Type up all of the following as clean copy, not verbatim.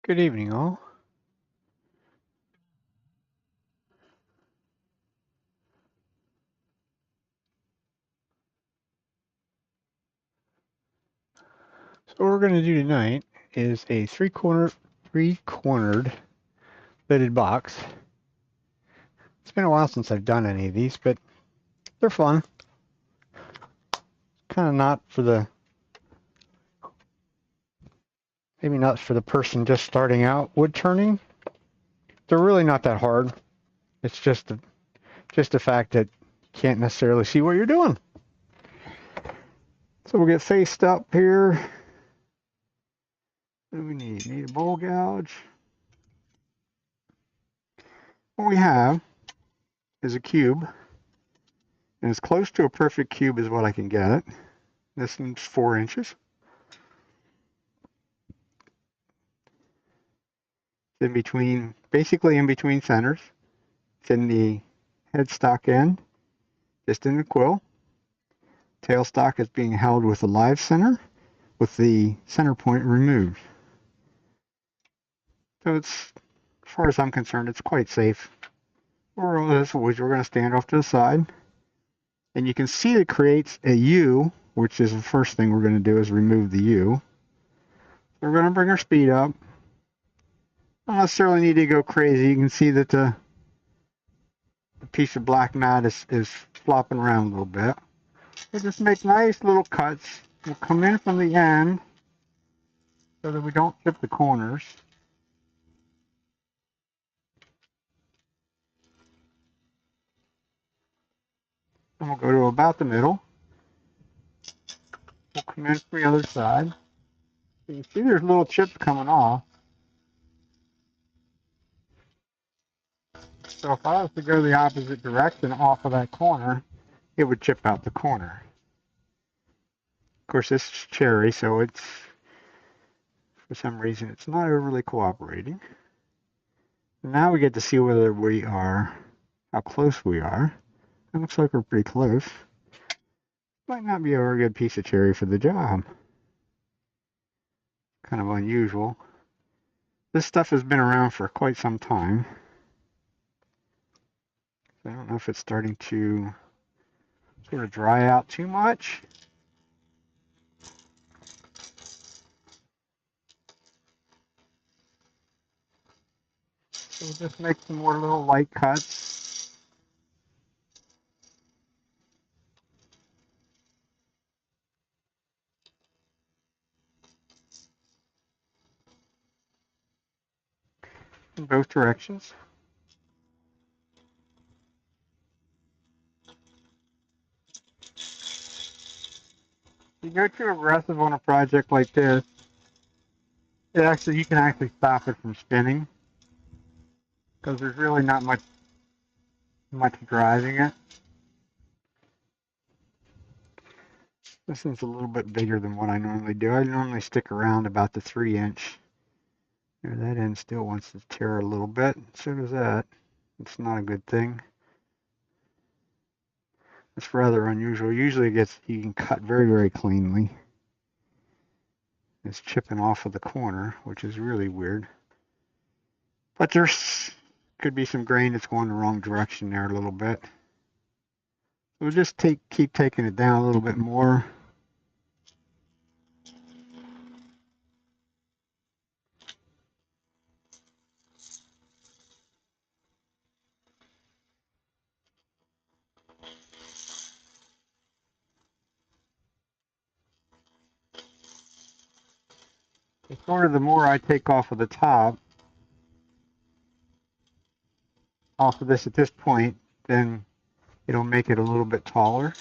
Good evening, all. So what we're going to do tonight is a three-cornered lidded box. It's been a while since I've done any of these, but they're fun. Kind of not for the, maybe not for the person just starting out wood turning. They're really not that hard. It's just the fact that you can't necessarily see what you're doing. So we'll get faced up here. What do we need? Need a bowl gouge. What we have is a cube, and as close to a perfect cube as what I can get it. This one's 4 inches. It's in between, basically in between centers. It's in the headstock end, just in the quill. Tailstock is being held with a live center, with the center point removed. So it's, as far as I'm concerned, it's quite safe. We're going to stand off to the side, and you can see it creates a U, which is the first thing we're going to do is remove the U. We're going to bring our speed up. Don't necessarily need to go crazy. You can see that the piece of black mat is flopping around a little bit. We'll just make nice little cuts. We'll come in from the end so that we don't chip the corners. And we'll go to about the middle. We'll come in from the other side. So you can see there's little chips coming off. So if I was to go the opposite direction off of that corner, it would chip out the corner. Of course, this is cherry, so it's, for some reason, it's not overly cooperating. Now we get to see whether we are, how close we are. It looks like we're pretty close. Might not be a very good piece of cherry for the job. Kind of unusual. This stuff has been around for quite some time. I don't know if it's starting to sort of dry out too much. So we'll just make some more little light cuts. In both directions. If you go too aggressive on a project like this, you can actually stop it from spinning because there's really not much driving it. This one's a little bit bigger than what I normally do. I normally stick around about the 3-inch. There, that end still wants to tear a little bit. So does that. It's not a good thing. It's rather unusual. Usually you can cut very, very cleanly. It's chipping off of the corner, which is really weird. But there's could be some grain that's going the wrong direction there a little bit. We'll just keep taking it down a little bit more. Sort of the more I take off of the top, off of this at this point, then it'll make it a little bit taller.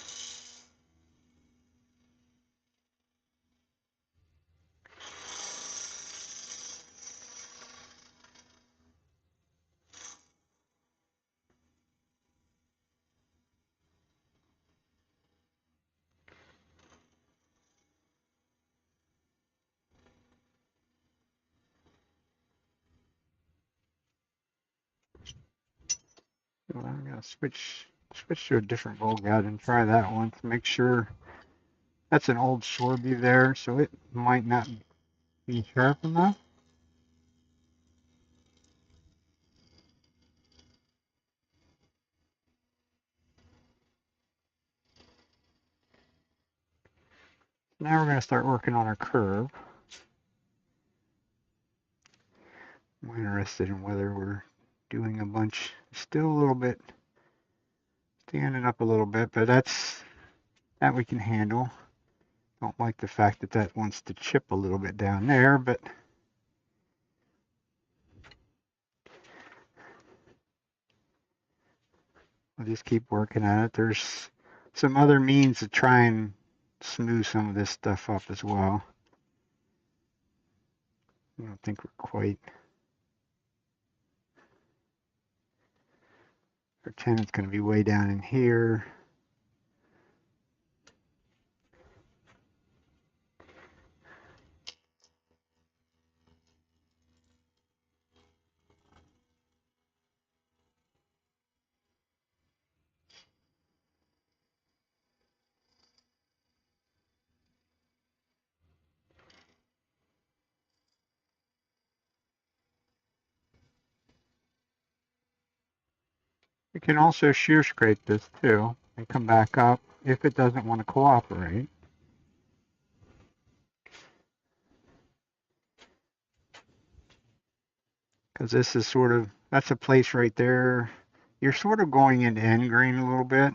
So I'm gonna switch to a different bowl guide and try that one to make sure. That's an old Shorby there, so it might not be sharp enough. Now we're going to start working on our curve. I'm interested in whether we're doing a bunch, still a little bit, standing up a little bit, but that we can handle. Don't like the fact that that wants to chip a little bit down there, but we'll just keep working at it. There's some other means to try and smooth some of this stuff up as well. I don't think we're quite. Our tenant's going to be way down in here. We can also shear scrape this too and come back up if it doesn't want to cooperate. Because this is sort of, that's a place right there. You're sort of going into end grain a little bit.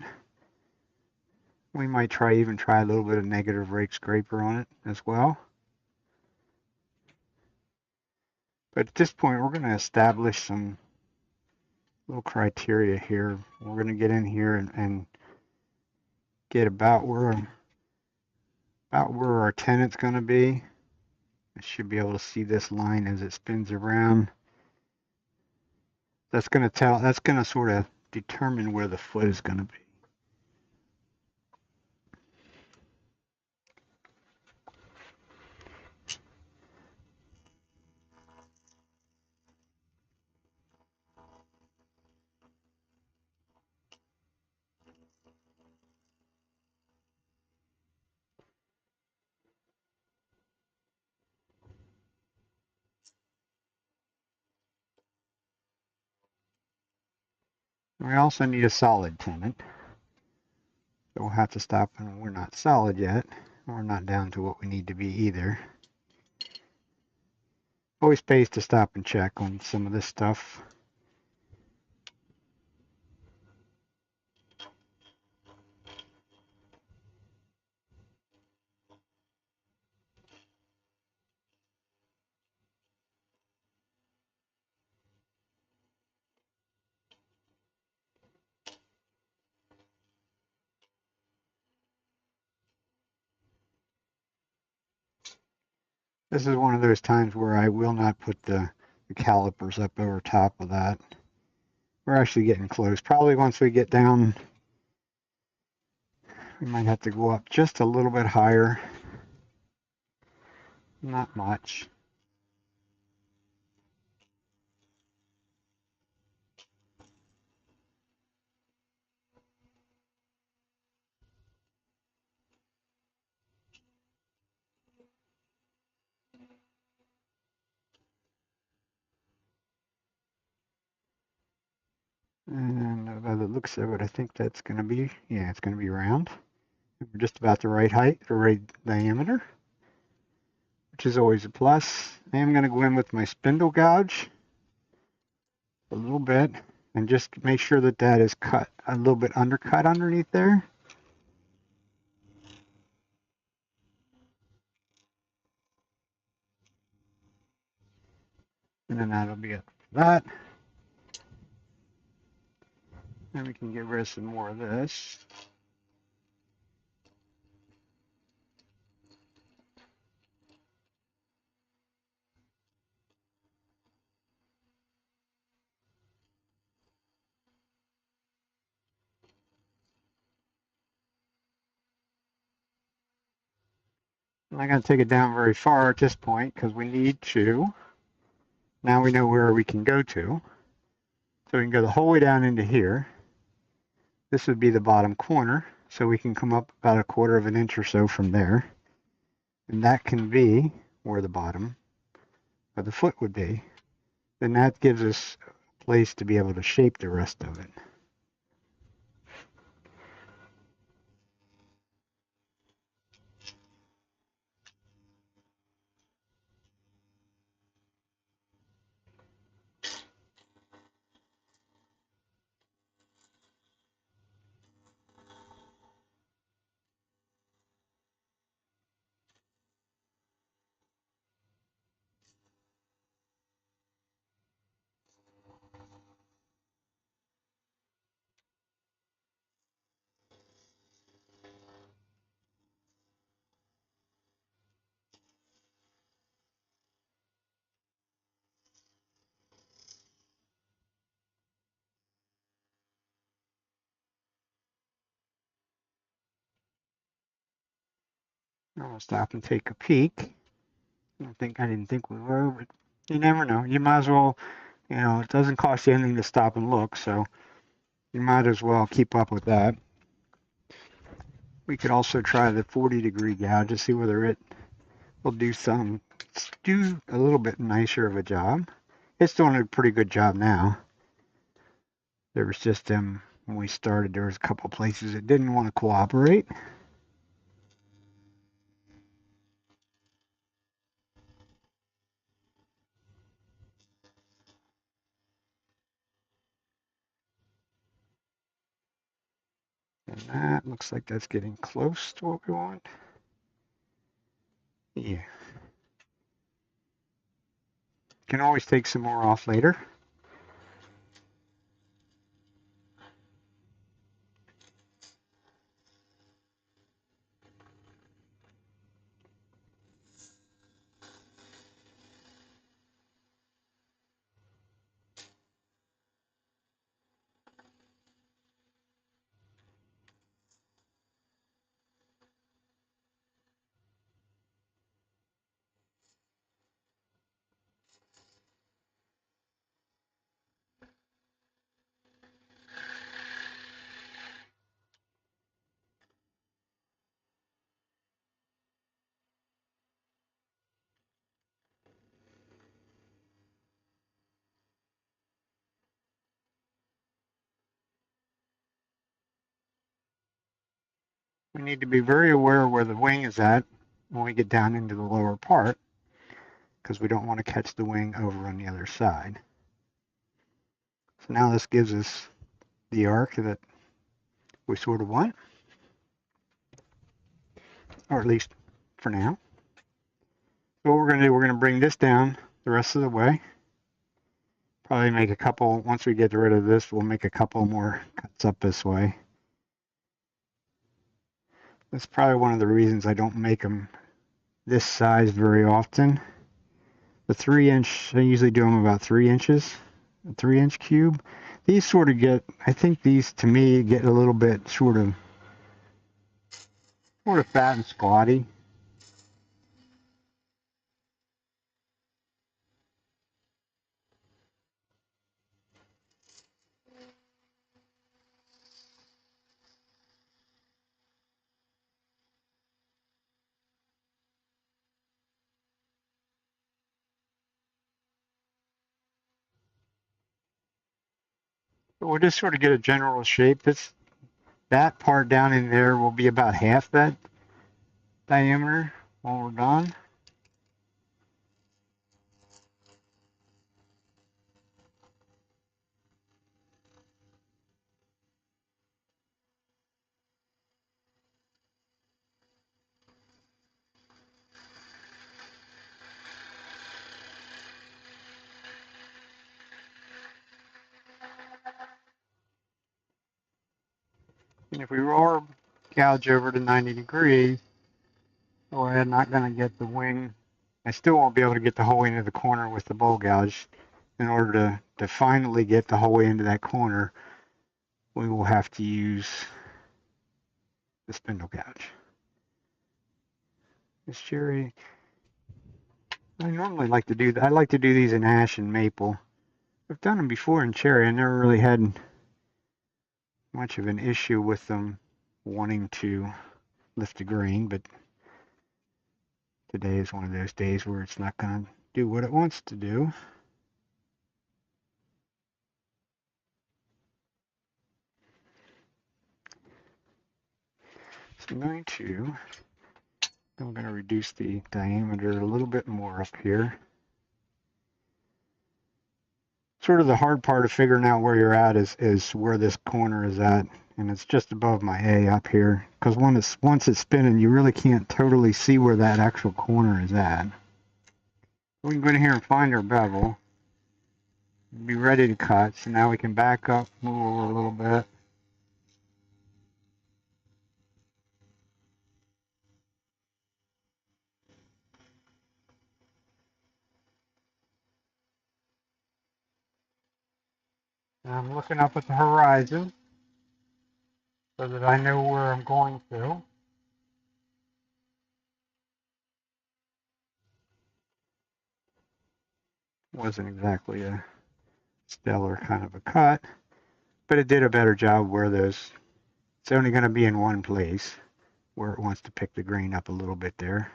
We might try a little bit of negative rake scraper on it as well. But at this point, we're going to establish some little criteria here. We're going to get in here and get about where our tenant's going to be. I should be able to see this line as it spins around. That's going to sort of determine where the foot is going to be. We also need a solid tenant. So we'll have to stop, and we're not solid yet. We're not down to what we need to be either. Always pays to stop and check on some of this stuff. This is one of those times where I will not put the calipers up over top of that. We're actually getting close. Probably once we get down, we might have to go up just a little bit higher. Not much. And by the looks of it, I think that's going to be, yeah, it's going to be round. We're just about the right height, or right diameter, which is always a plus. I am going to go in with my spindle gouge a little bit and just make sure that that is cut a little bit undercut underneath there. And then that'll be it for that. And we can get rid of some more of this. I'm not going to take it down very far at this point because we need to. Now we know where we can go to. So we can go the whole way down into here. This would be the bottom corner. So we can come up about 1/4 of an inch or so from there. And that can be where the bottom of the foot would be. Then that gives us a place to be able to shape the rest of it. I'll stop and take a peek. I didn't think we were, but you never know. You might as well, it doesn't cost you anything to stop and look, so you might as well keep up with that. We could also try the 40-degree gouge to see whether it will do a little bit nicer of a job. It's doing a pretty good job now. There was just when we started, there was a couple places it didn't want to cooperate. And that looks like that's getting close to what we want. Yeah. Can always take some more off later. We need to be very aware of where the wing is at when we get down into the lower part, because we don't want to catch the wing over on the other side. So now this gives us the arc that we sort of want, or at least for now. So what we're going to do, we're going to bring this down the rest of the way. Probably make a couple, once we get rid of this, we'll make a couple more cuts up this way. That's probably one of the reasons I don't make them this size very often. The 3-inch, I usually do them about 3 inches, a 3-inch cube. These sort of get, I think these to me get a little bit sort of fat and squatty. But we'll just sort of get a general shape. That part down in there will be about half that diameter when we're done. And if we roll our gouge over to 90 degrees, we're not going to get the wing. I still won't be able to get the whole way into the corner with the bowl gouge. In order to finally get the whole way into that corner, we will have to use the spindle gouge. This cherry, I normally like to do that. I like to do these in ash and maple. I've done them before in cherry. I never really had much of an issue with them wanting to lift a grain, but today is one of those days where it's not going to do what it wants to do. So I'm going to reduce the diameter a little bit more up here. Sort of the hard part of figuring out where you're at is where this corner is at, and it's just above my A up here, because once it's spinning, you really can't totally see where that actual corner is at. We can go in here and find our bevel, be ready to cut. So now we can back up, move over a little bit. And I'm looking up at the horizon so that I know where I'm going to. Wasn't exactly a stellar kind of a cut, but it did a better job where those, it's only going to be in one place where it wants to pick the grain up a little bit there.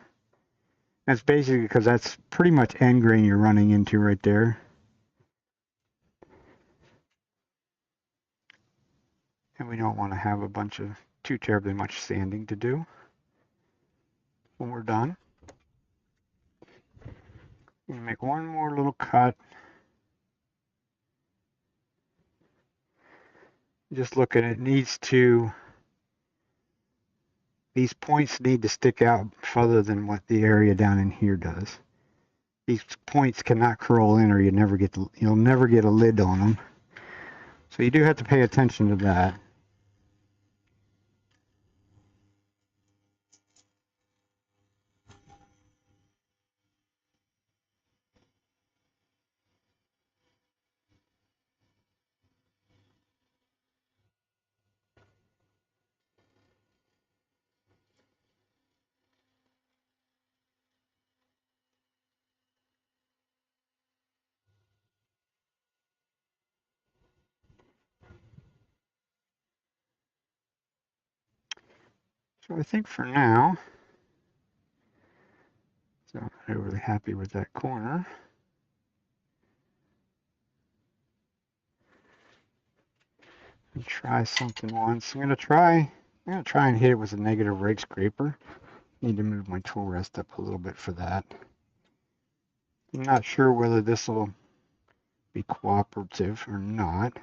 That's basically because that's pretty much end grain you're running into right there. And we don't want to have a bunch of too terribly much sanding to do when we're done. We make one more little cut. Just look at it, needs to, these points need to stick out further than what the area down in here does. These points cannot curl in or you'll never get a lid on them. So you do have to pay attention to that. So I think for now, so I'm not overly happy with that corner. And try something once. I'm gonna try and hit it with a negative rake scraper. Need to move my tool rest up a little bit for that. I'm not sure whether this will be cooperative or not,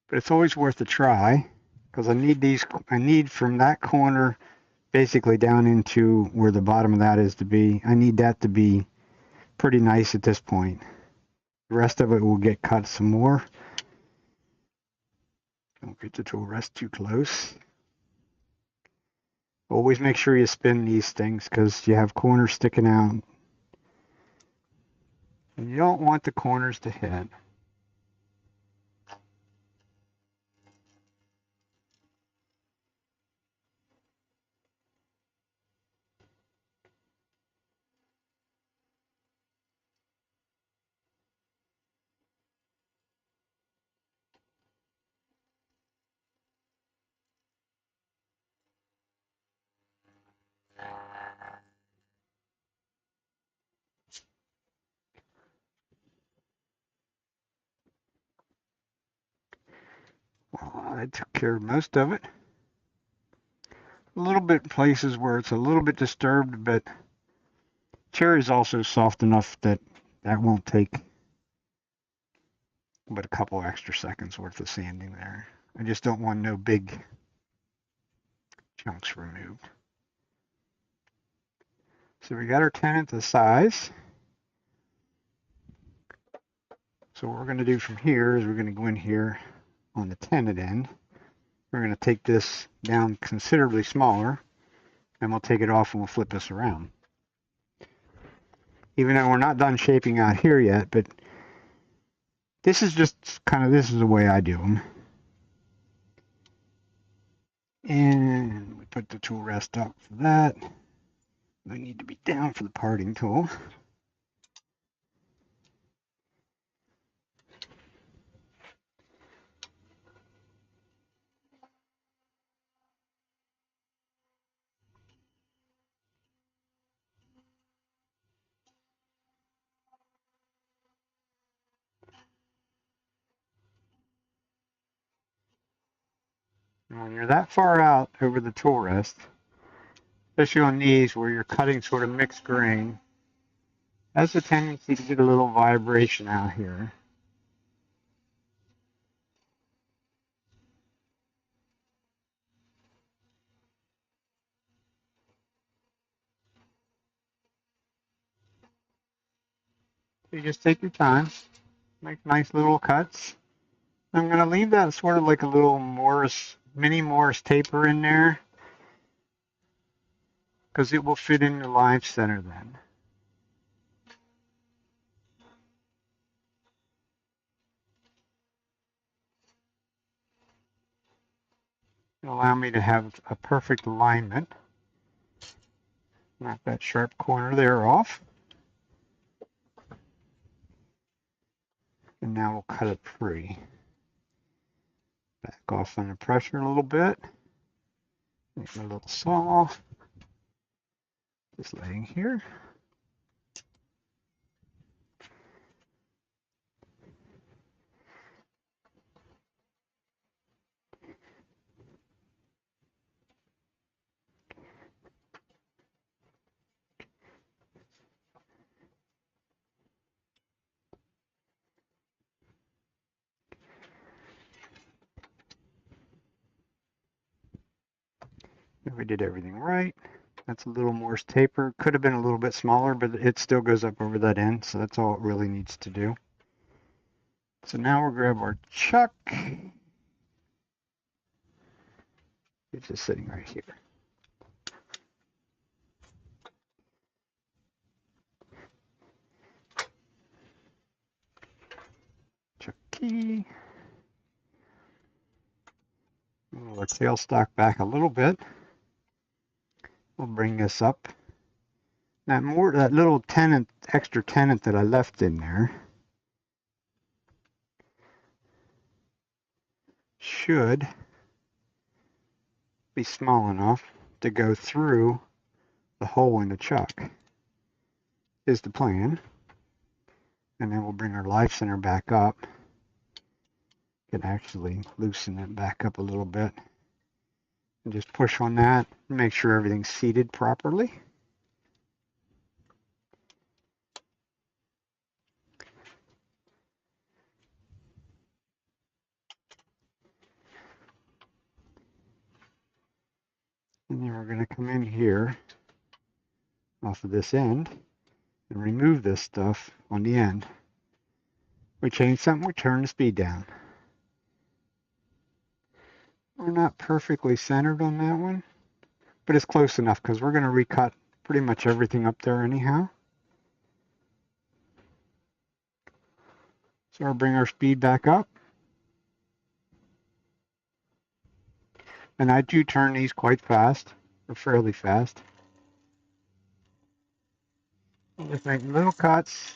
but it's always worth a try because I need from that corner basically down into where the bottom of that is to be. I need that to be pretty nice at this point. The rest of it will get cut some more. Don't get the tool rest too close. Always make sure you spin these things because you have corners sticking out. And you don't want the corners to hit. Well, I took care of most of it. A little bit places where it's a little bit disturbed, but cherry is also soft enough that that won't take but a couple extra seconds worth of sanding there. I just don't want no big chunks removed. So we got our 10th the size. So what we're going to do from here is we're going to go in here on the tenon end. We're going to take this down considerably smaller, and we'll take it off and we'll flip this around. Even though we're not done shaping out here yet, but this is just kind of, this is the way I do them. And we put the tool rest up for that. They need to be down for the parting tool. And when you're that far out over the tool rest, especially on these where you're cutting sort of mixed grain, has a tendency to get a little vibration out here. You just take your time, make nice little cuts. I'm going to leave that sort of like a little Morris, mini Morris taper in there because it will fit in the live center then. It'll allow me to have a perfect alignment. Knock that sharp corner there off. And now we'll cut it free. Back off under pressure a little bit. Make a little saw. Just laying here. If we did everything right. That's a little more taper. Could have been a little bit smaller, but it still goes up over that end, so that's all it really needs to do. So now we'll grab our chuck. It's just sitting right here. Chuck key. Move our tailstock back a little bit. We'll bring this up. That little extra tenon that I left in there should be small enough to go through the hole in the chuck, is the plan. And then we'll bring our life center back up. Can actually loosen it back up a little bit. And just push on that, make sure everything's seated properly. And then we're going to come in here off of this end and remove this stuff on the end. We change something, we turn the speed down. We're not perfectly centered on that one, but it's close enough because we're going to recut pretty much everything up there anyhow. So we'll bring our speed back up. And I do turn these quite fast, or fairly fast. Just make little cuts,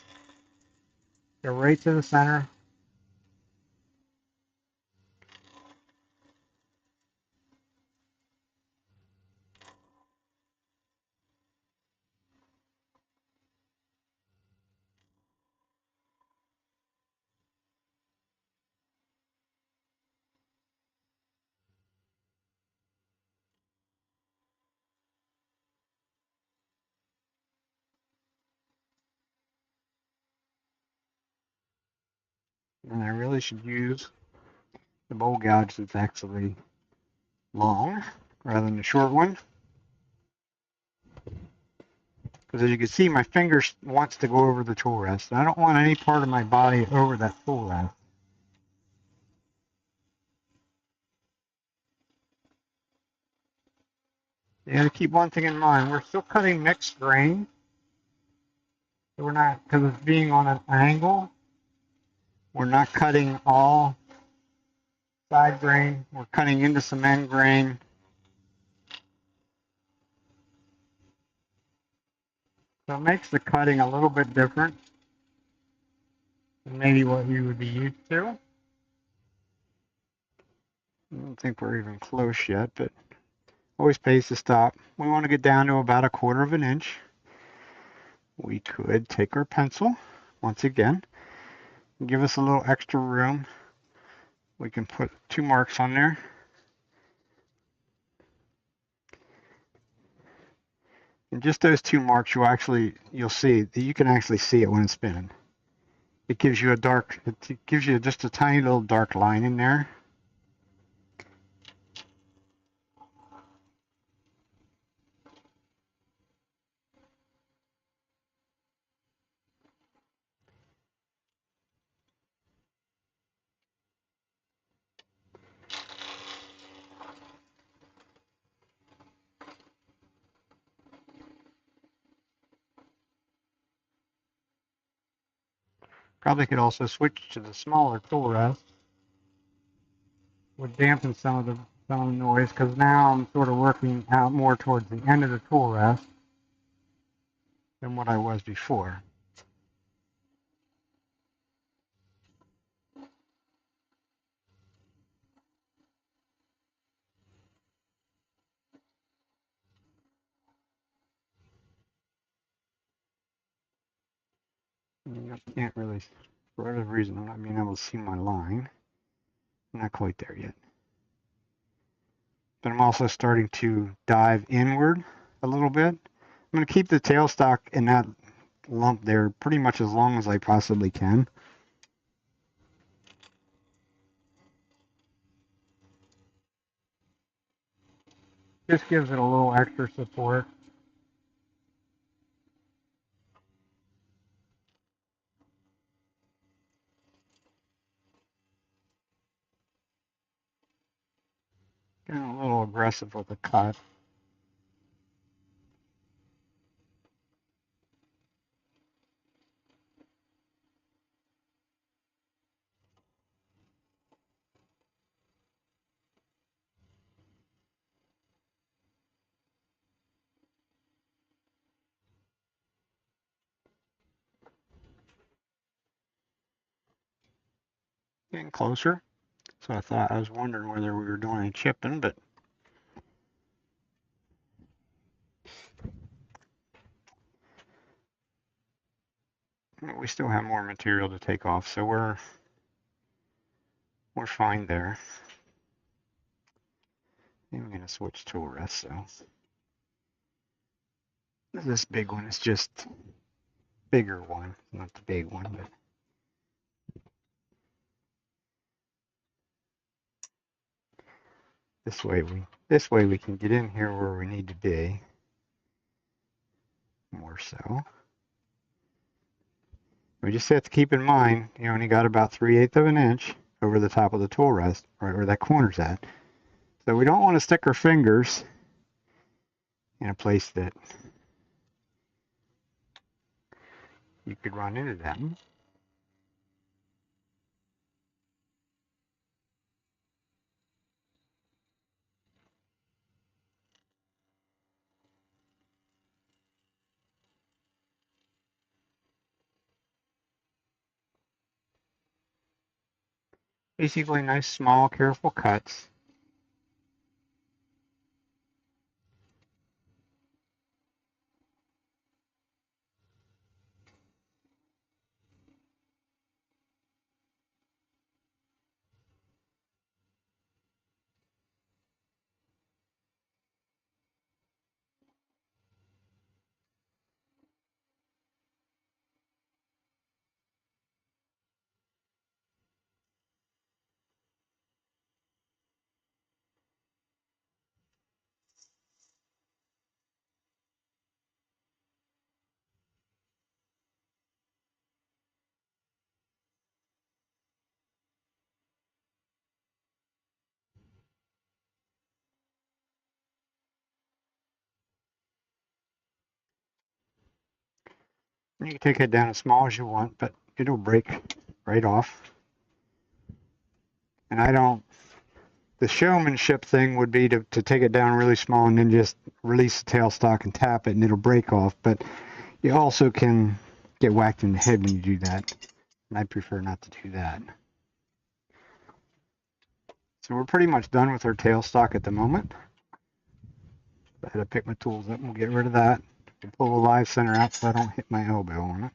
go right to the center. And I really should use the bowl gouge that's actually long rather than the short one. Because as you can see, my finger wants to go over the tool rest. And I don't want any part of my body over that tool rest. You gotta keep one thing in mind. We're still cutting mixed grain. So we're not, because it's being on an angle, we're not cutting all side grain. We're cutting into some end grain. So it makes the cutting a little bit different than maybe what you would be used to. I don't think we're even close yet, but always pays to stop. We want to get down to about 1/4 of an inch. We could take our pencil, once again, and give us a little extra room. We can put 2 marks on there. And just those 2 marks, you'll see that you can actually see it when it's spinning. It gives you just a tiny little dark line in there. Probably could also switch to the smaller tool rest. Would dampen some of the noise, because now I'm sort of working out more towards the end of the tool rest than what I was before. I can't really, for whatever reason, I'm not being able to see my line. I'm not quite there yet. But I'm also starting to dive inward a little bit. I'm going to keep the tailstock in that lump there pretty much as long as I possibly can. Just gives it a little extra support. Getting a little aggressive with the cut. Getting closer. So I was wondering whether we were doing any chipping, but we still have more material to take off, so we're fine there. I'm going to switch tool rests, so this big one is just bigger one, not the big one, but this way we can get in here where we need to be. More so. We just have to keep in mind you only got about 3/8 of an inch over the top of the tool rest, right where that corner's at. So we don't want to stick our fingers in a place that you could run into them. Basically nice, small, careful cuts. You can take it down as small as you want, but it'll break right off. And I don't, the showmanship thing would be to take it down really small and then just release the tailstock and tap it and it'll break off. But you also can get whacked in the head when you do that. And I prefer not to do that. So we're pretty much done with our tailstock at the moment. I had to pick my tools up and we'll get rid of that. We'll pull the live center out so I don't hit my elbow on it.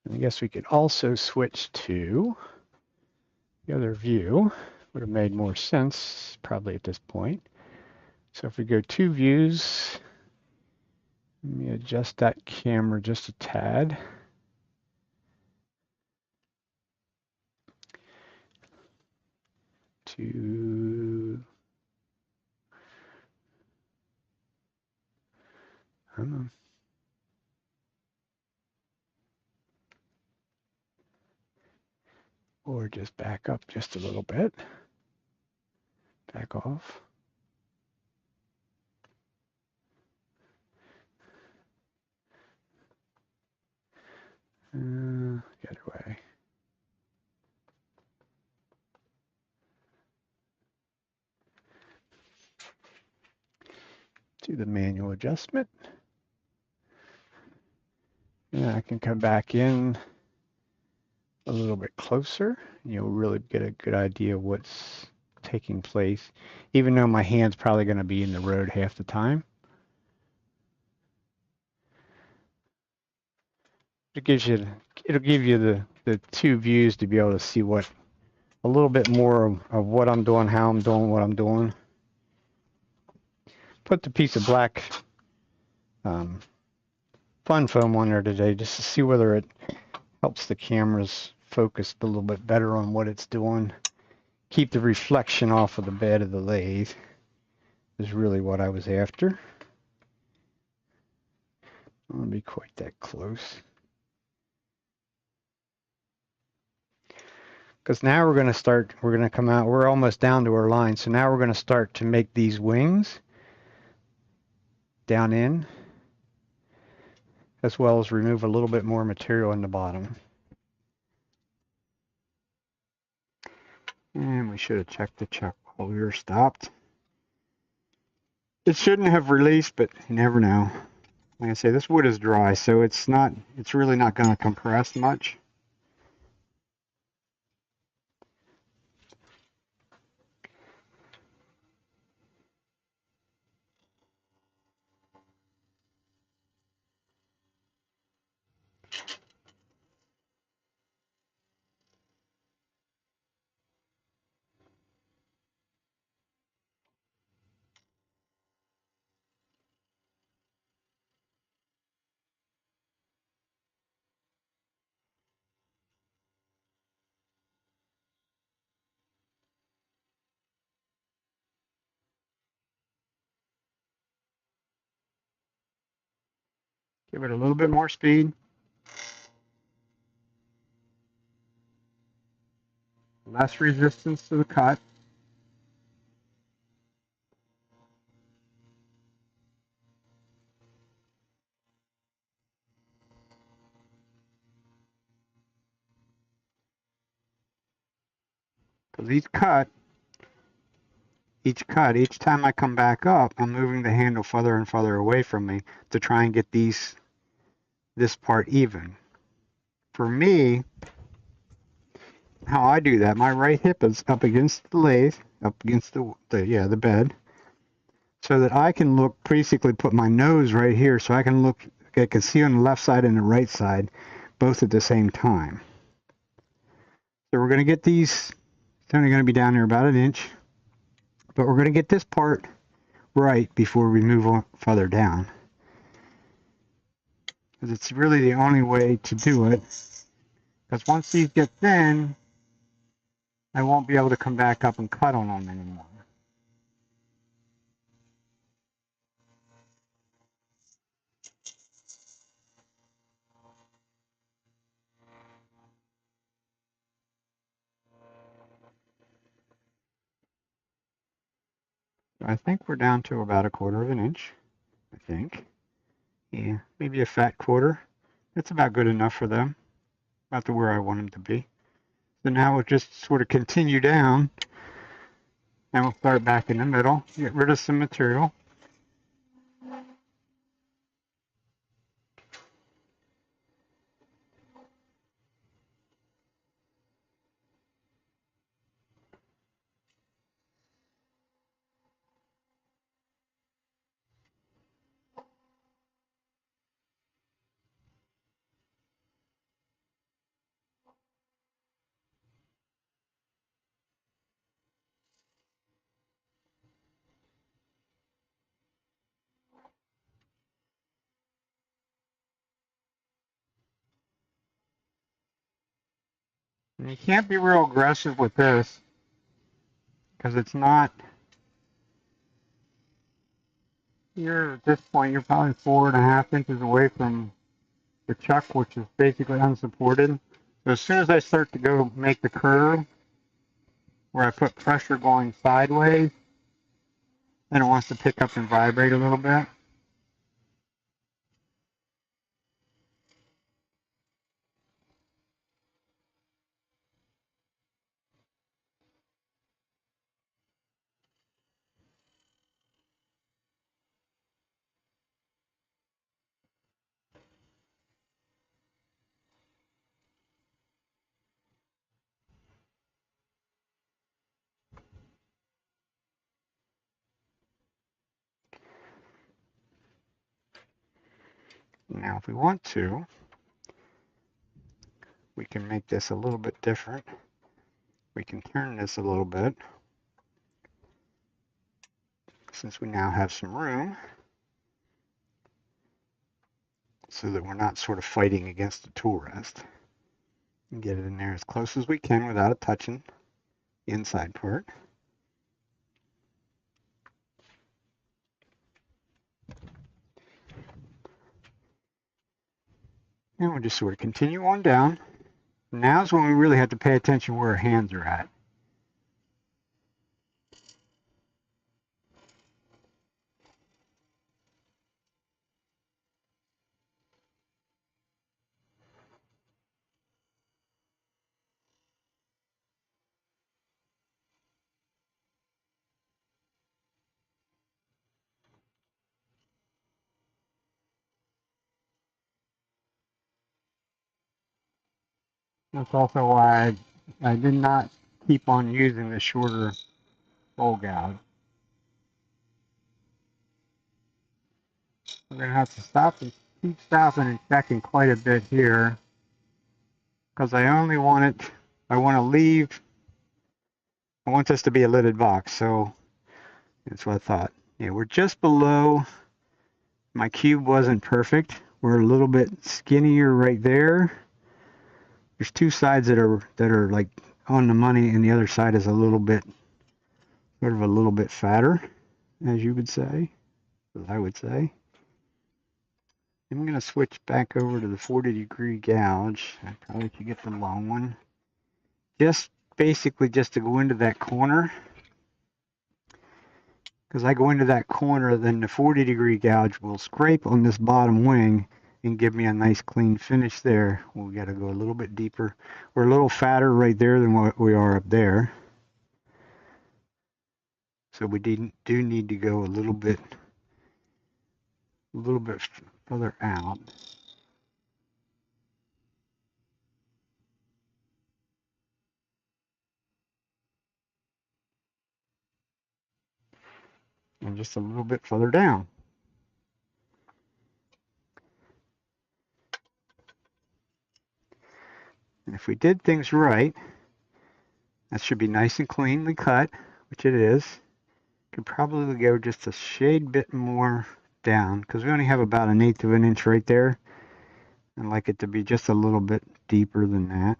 And I guess we could also switch to the other view. Would have made more sense probably at this point. So if we go two views, let me adjust that camera just a tad. To or just back up just a little bit. Back off. The other way. Do the manual adjustment. And I can come back in a little bit closer, you'll really get a good idea of what's taking place, even though my hand's probably going to be in the road half the time. It gives you, it'll give you the two views to be able to see what a little bit more of what I'm doing, how I'm doing what I'm doing. Put the piece of black fun foam on there today just to see whether it helps the cameras focus a little bit better on what it's doing. Keep the reflection off of the bed of the lathe is really what I was after. I don't want to be quite that close. Because now we're going to start, we're going to come out, we're almost down to our line, so now we're going to start to make these wings down in, as well as remove a little bit more material in the bottom. And we should have checked the chuck while we were stopped. It shouldn't have released, but you never know. Like I say, this wood is dry, so it's really not going to compress much. Give it a little bit more speed. Less resistance to the cut. Because each time I come back up, I'm moving the handle further and further away from me to try and get this part even. For me, how I do that, my right hip is up against the lathe, up against the bed, so that I can basically put my nose right here, so I can see on the left side and the right side, both at the same time. So we're going to get these, it's only going to be down there about 1 inch, but we're going to get this part right before we move on further down. Because it's really the only way to do it. Because once these get thin, I won't be able to come back up and cut on them anymore. I think we're down to about 1/4 inch. I think. Yeah, maybe a fat quarter. That's about good enough for them. About to where I want them to be. So now we'll just sort of continue down. And we'll start back in the middle. Get rid of some material. And you can't be real aggressive with this because it's not. At this point, you're probably 4.5 inches away from the chuck, which is basically unsupported. So as soon as I start to go make the curve, where I put pressure going sideways, then it wants to pick up and vibrate a little bit. Now if we want to, we can make this a little bit different. We can turn this a little bit, since we now have some room, so that we're not sort of fighting against the tool rest. And get it in there as close as we can without it touching the inside part. And we'll just sort of continue on down. Now's when we really have to pay attention where our hands are at. That's also why I did not keep on using the shorter bowl gouge. We're going to have to stop and keep stopping and checking quite a bit here, because I only want it, I want this to be a lidded box, so that's what I thought. Yeah, we're just below, my cube wasn't perfect. We're a little bit skinnier right there. There's two sides that are like on the money, and the other side is a little bit, sort of a little bit fatter, as you would say, as I would say. I'm going to switch back over to the 40-degree gouge. I probably should get the long one. Just basically just to go into that corner. Because I go into that corner, then the 40-degree gouge will scrape on this bottom wing and give me a nice clean finish there. We got to go a little bit deeper. We're a little fatter right there than what we are up there. So we do need to go a little bit further out. And just a little bit further down. And if we did things right, that should be nice and cleanly cut, which it is. Could probably go just a shade bit more down, because we only have about 1/8 of an inch right there. I'd like it to be just a little bit deeper than that.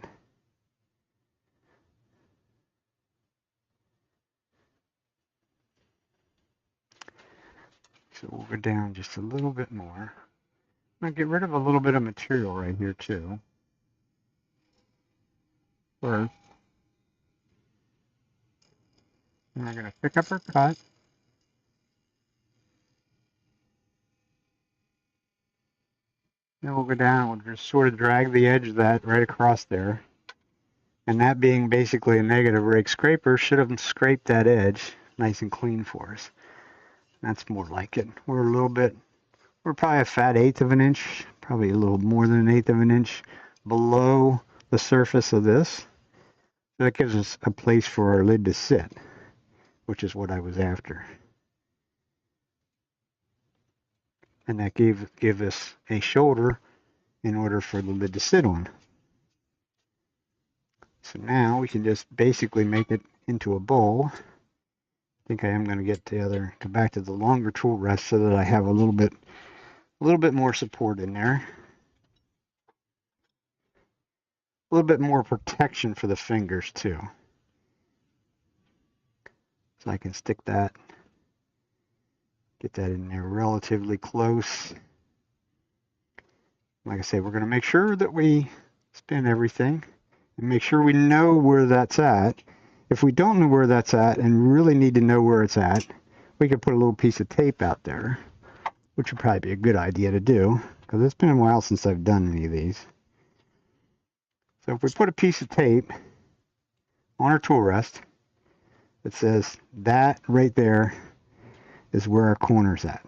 So we'll go down just a little bit more. I'm going to get rid of a little bit of material right here too. First, and we're going to pick up our cut. Then we'll go down and we'll just sort of drag the edge of that right across there. And that being basically a negative rake scraper should have scraped that edge nice and clean for us. That's more like it. We're probably a fat 1/8 of an inch, probably a little more than 1/8 of an inch below the surface of this. So that gives us a place for our lid to sit, which is what I was after. And that gave us a shoulder in order for the lid to sit on. So now we can just basically make it into a bowl. I think I am going to go back to the longer tool rest so that I have a little bit more support in there. A little bit more protection for the fingers too. So I can stick that, get that in there relatively close. Like I say, we're going to make sure that we spin everything and make sure we know where that's at. If we don't know where that's at and really need to know where it's at, we could put a little piece of tape out there, which would probably be a good idea to do, because it's been a while since I've done any of these. So if we put a piece of tape on our tool rest that says that right there is where our corner's at,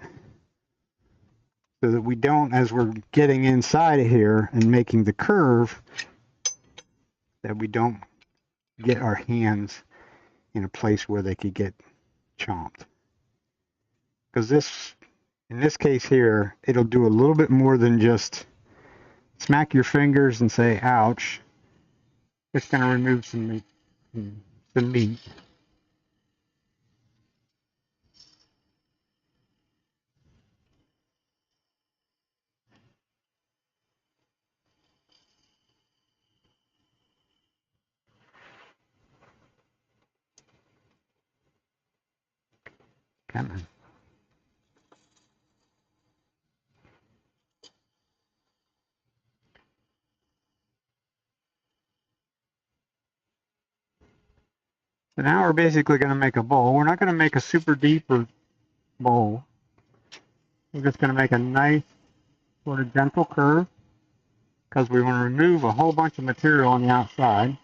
so that we don't, as we're getting inside of here and making the curve, that we don't get our hands in a place where they could get chomped. Because this In this case here, it'll do a little bit more than just smack your fingers and say, ouch. It's going to remove some meat. Some meat. Come on. So now we're basically going to make a bowl. We're not going to make a super deep bowl. We're just going to make a nice sort of gentle curve because we want to remove a whole bunch of material on the outside.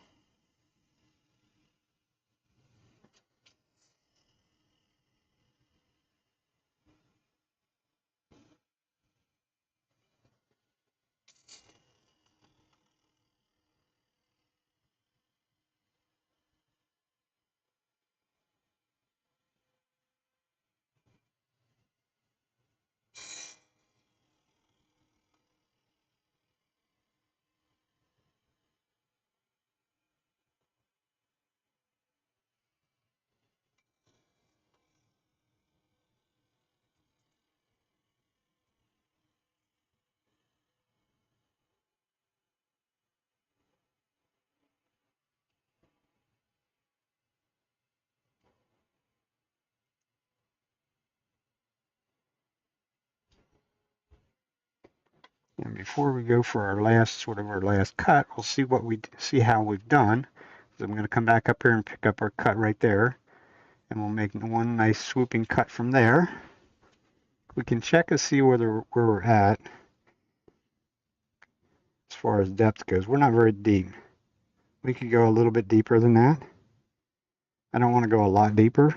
And before we go for our last cut, we'll see how we've done. So I'm going to come back up here and pick up our cut right there, and we'll make one nice swooping cut from there. We can check and see where we're at as far as depth goes. We're not very deep. We could go a little bit deeper than that. I don't want to go a lot deeper.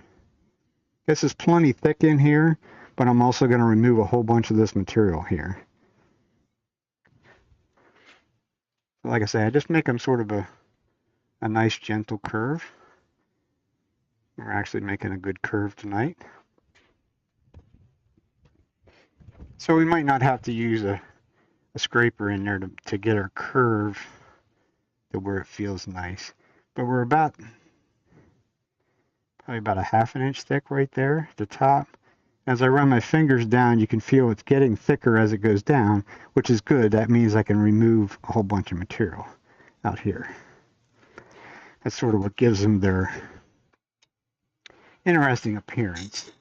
This is plenty thick in here, but I'm also going to remove a whole bunch of this material here. Like I say, I just make them sort of a nice gentle curve. We're actually making a good curve tonight. So we might not have to use a scraper in there to get our curve to where it feels nice. But we're probably about a ½ inch thick right there at the top. As I run my fingers down, you can feel it's getting thicker as it goes down, which is good. That means I can remove a whole bunch of material out here. That's sort of what gives them their interesting appearance.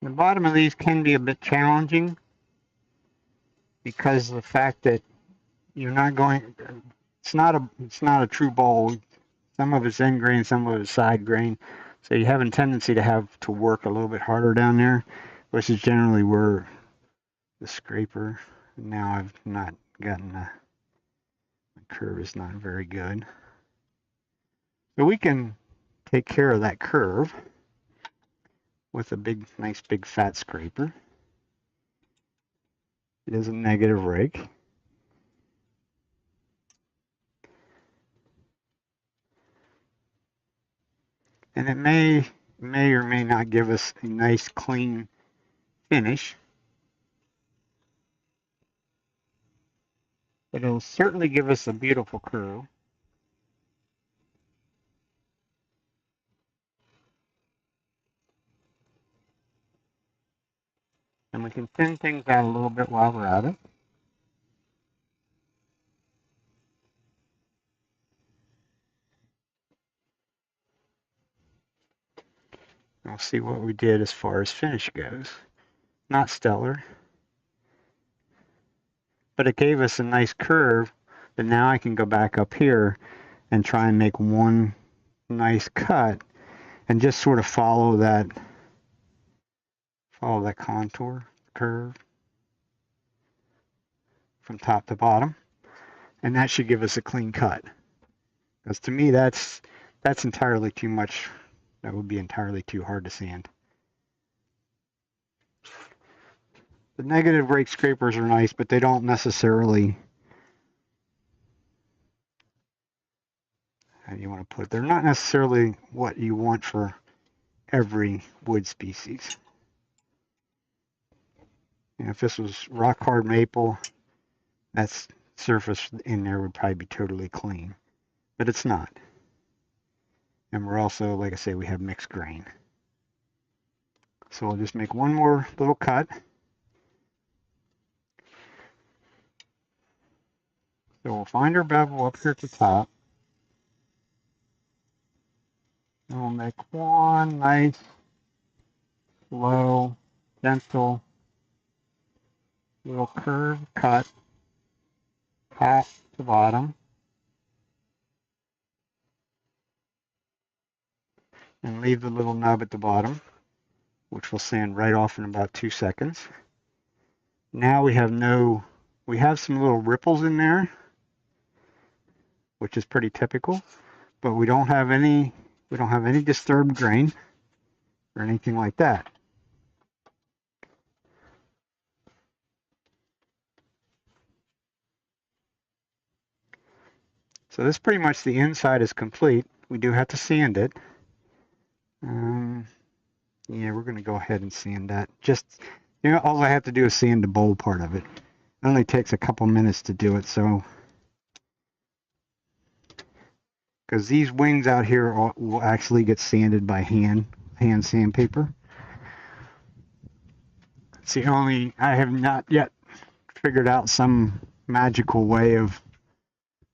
The bottom of these can be a bit challenging because of the fact that you're not going. It's not a true bowl. Some of it's end grain, some of it's side grain. So you have a tendency to have to work a little bit harder down there, which is generally where the scraper. Now I've not gotten my curve is not very good. So we can take care of that curve with a nice big fat scraper. It is a negative rake. And it may or may not give us a nice clean finish. But it'll certainly give us a beautiful curve. And we can thin things out a little bit while we're at it. We'll see what we did as far as finish goes. Not stellar, but it gave us a nice curve that now I can go back up here and try and make one nice cut and just sort of follow that contour curve from top to bottom. And that should give us a clean cut. Because to me, that's entirely too much. That would be entirely too hard to sand. The negative rake scrapers are nice, but they don't necessarily, how do you want to put it? They're not necessarily what you want for every wood species. You know, if this was rock hard maple, that surface in there would probably be totally clean, but it's not. And we're also, like I say, we have mixed grain. So we'll just make one more little cut. So we'll find our bevel up here at the top. And we'll make one nice, low, gentle, little curved cut past the bottom. And leave the little nub at the bottom, which will sand right off in about 2 seconds. Now we have some little ripples in there, which is pretty typical, but we don't have any disturbed grain or anything like that. So this pretty much, the inside is complete. We do have to sand it. Yeah, we're going to go ahead and sand that. Just, you know, all I have to do is sand the bowl part of it. It only takes a couple minutes to do it, so. Because these wings out here will actually get sanded by hand sandpaper. It's the only, I have not yet figured out some magical way of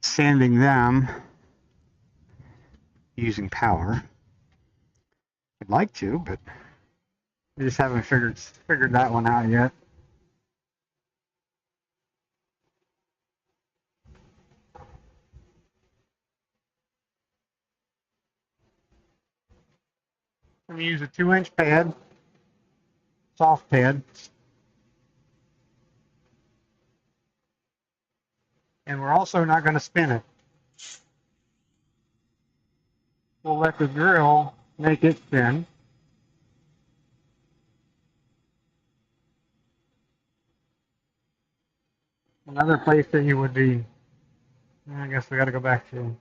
sanding them using power. I'd like to, but I just haven't figured that one out yet. I'm going to use a 2-inch pad, soft pad, and we're also not going to spin it. We'll let the drill make it spin. Another place that you would be, I guess we got to go back to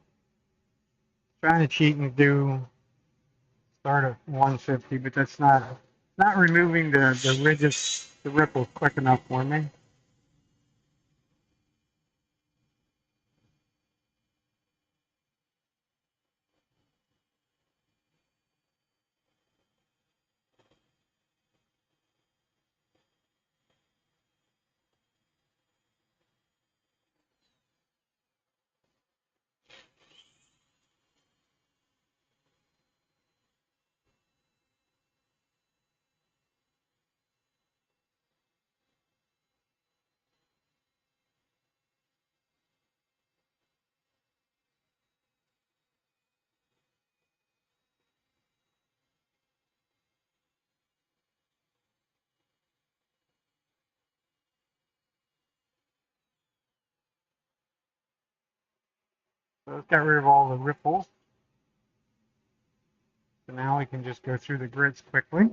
trying to cheat and start at 150, but that's not removing the ridges, the ripples quick enough for me. So let's get rid of all the ripples. So now we can just go through the grids quickly.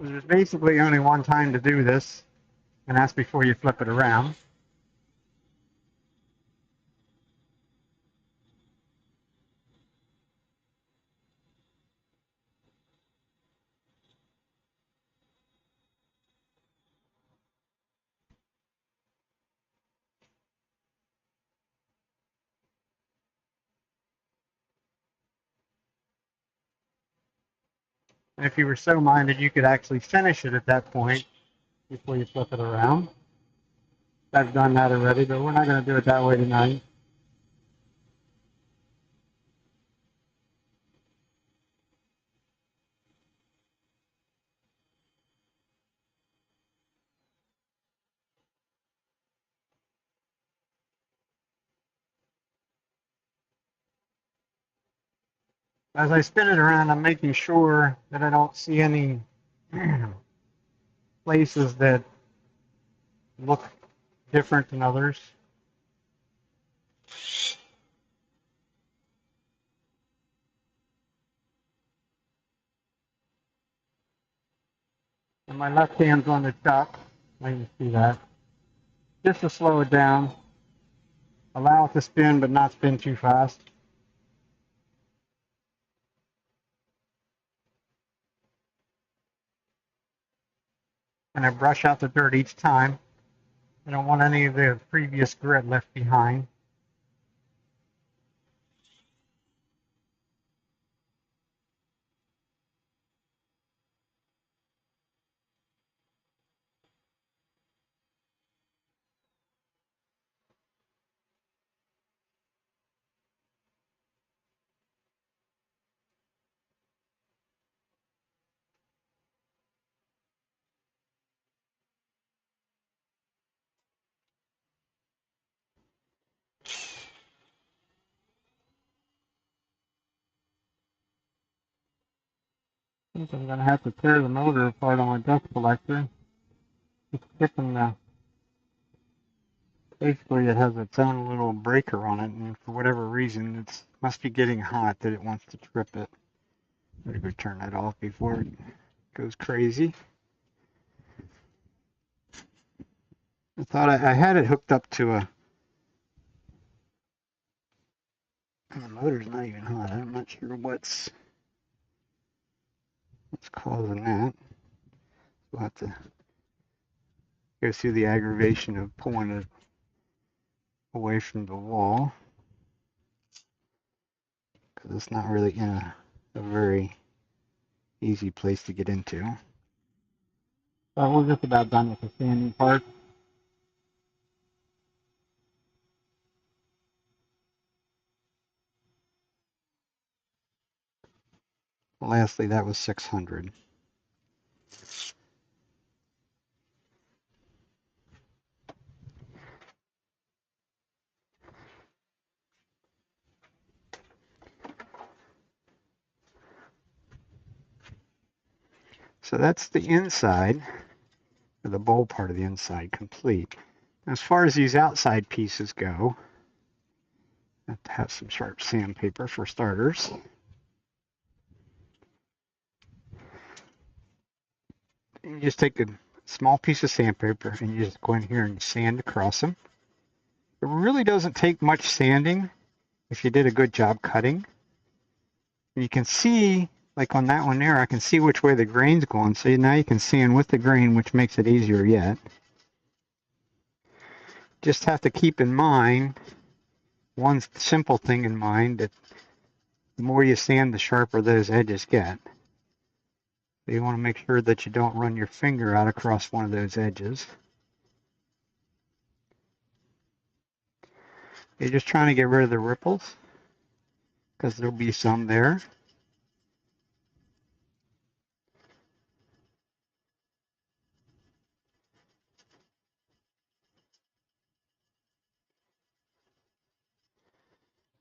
There's basically only one time to do this, and that's before you flip it around. And if you were so minded, you could actually finish it at that point before you flip it around. I've done that already, but we're not going to do it that way tonight. As I spin it around, I'm making sure that I don't see any places that look different than others. And my left hand's on the chuck. I can see that. Just to slow it down. Allow it to spin, but not spin too fast. And I brush out the dirt each time. I don't want any of the previous grit left behind. I think I'm going to have to tear the motor apart on my dust collector. It's skipping the, basically it has its own little breaker on it, and for whatever reason, it must be getting hot that it wants to trip it. Better go turn that off before it goes crazy. I thought I had it hooked up to a, the motor's not even hot. I'm not sure what's causing that. We'll have to go through the aggravation of pulling it away from the wall, because it's not really in a very easy place to get into. But we're just about done with the sanding part. Lastly, that was 600. So that's the inside, or the bowl part of the inside, complete. As far as these outside pieces go, I have to have some sharp sandpaper for starters. You just take a small piece of sandpaper and you just go in here and sand across them. It really doesn't take much sanding if you did a good job cutting. And you can see, like on that one there, I can see which way the grain's going. So now you can sand with the grain, which makes it easier yet. Just have to keep in mind, one simple thing in mind, that the more you sand, the sharper those edges get. So you want to make sure that you don't run your finger out across one of those edges. You're just trying to get rid of the ripples, because there'll be some there.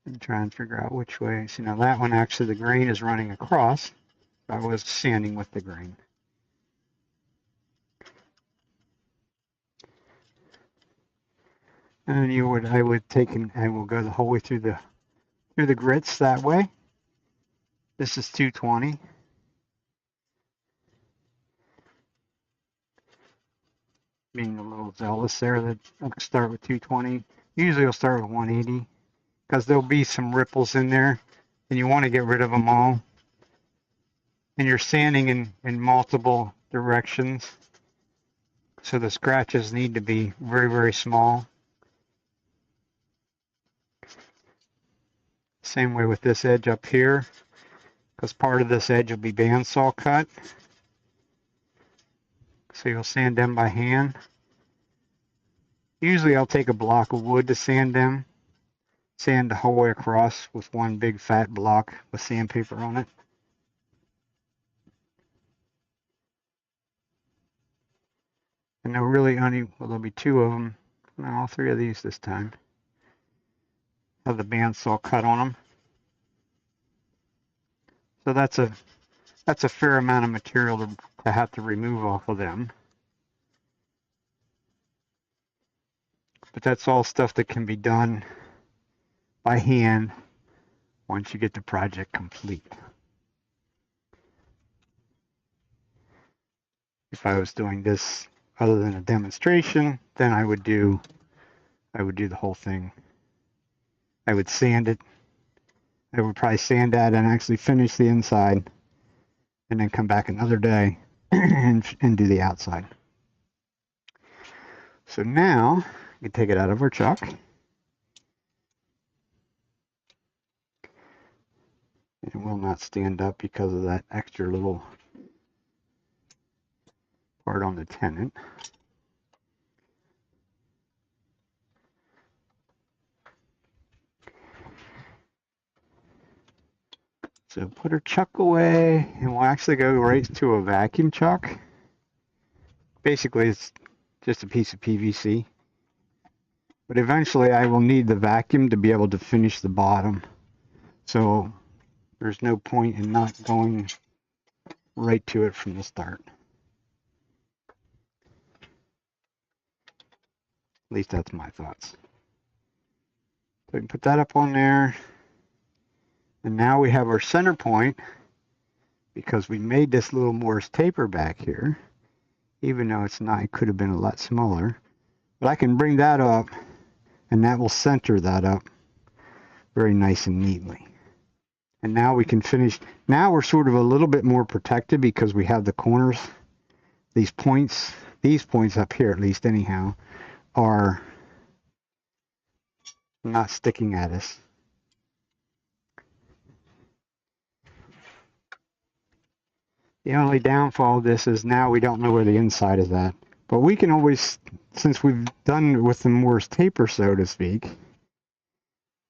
And try and figure out which way. See, now that one actually the grain is running across. I was sanding with the grain. And I would take and I will go the whole way through the grits that way. This is 220. Being a little zealous there, that I'll start with 220. Usually I'll start with 180 because there'll be some ripples in there, and you want to get rid of them all. And you're sanding in multiple directions, so the scratches need to be very, very small. Same way with this edge up here, because part of this edge will be bandsaw cut. So you'll sand them by hand. Usually I'll take a block of wood to sand them. Sand the whole way across with one big fat block with sandpaper on it. And they'll really only, well, there'll be two of them, no, all three of these this time, have the bandsaw cut on them. So that's a fair amount of material to have to remove off of them. But that's all stuff that can be done by hand once you get the project complete. If I was doing this other than a demonstration, then I would do the whole thing. I would sand it. I would probably sand that and actually finish the inside, and then come back another day and do the outside. So now we can take it out of our chuck. It will not stand up because of that extra little part on the tenant. So put our chuck away, and we'll actually go right to a vacuum chuck. Basically, it's just a piece of PVC. But eventually I will need the vacuum to be able to finish the bottom. So there's no point in not going right to it from the start. At least that's my thoughts. So we can put that up on there. And now we have our center point, because we made this little Morse taper back here, even though it's not, it could have been a lot smaller. But I can bring that up, and that will center that up very nice and neatly. And now we can finish. Now we're sort of a little bit more protected because we have the corners. These points up here, at least anyhow, are not sticking at us. The only downfall of this is now we don't know where the inside is at. But we can always, since we've done with the Morse taper, so to speak,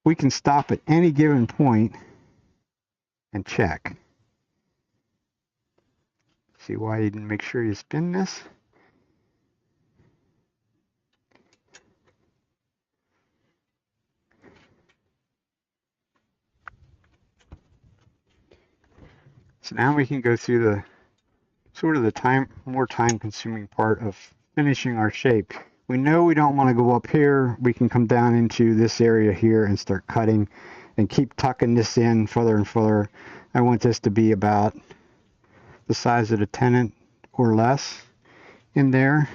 we can stop at any given point and check. See why you didn't make sure you spin this? So now we can go through the sort of the more time consuming part of finishing our shape. We know we don't want to go up here. We can come down into this area here and start cutting and keep tucking this in further and further. I want this to be about the size of the tenant or less in there.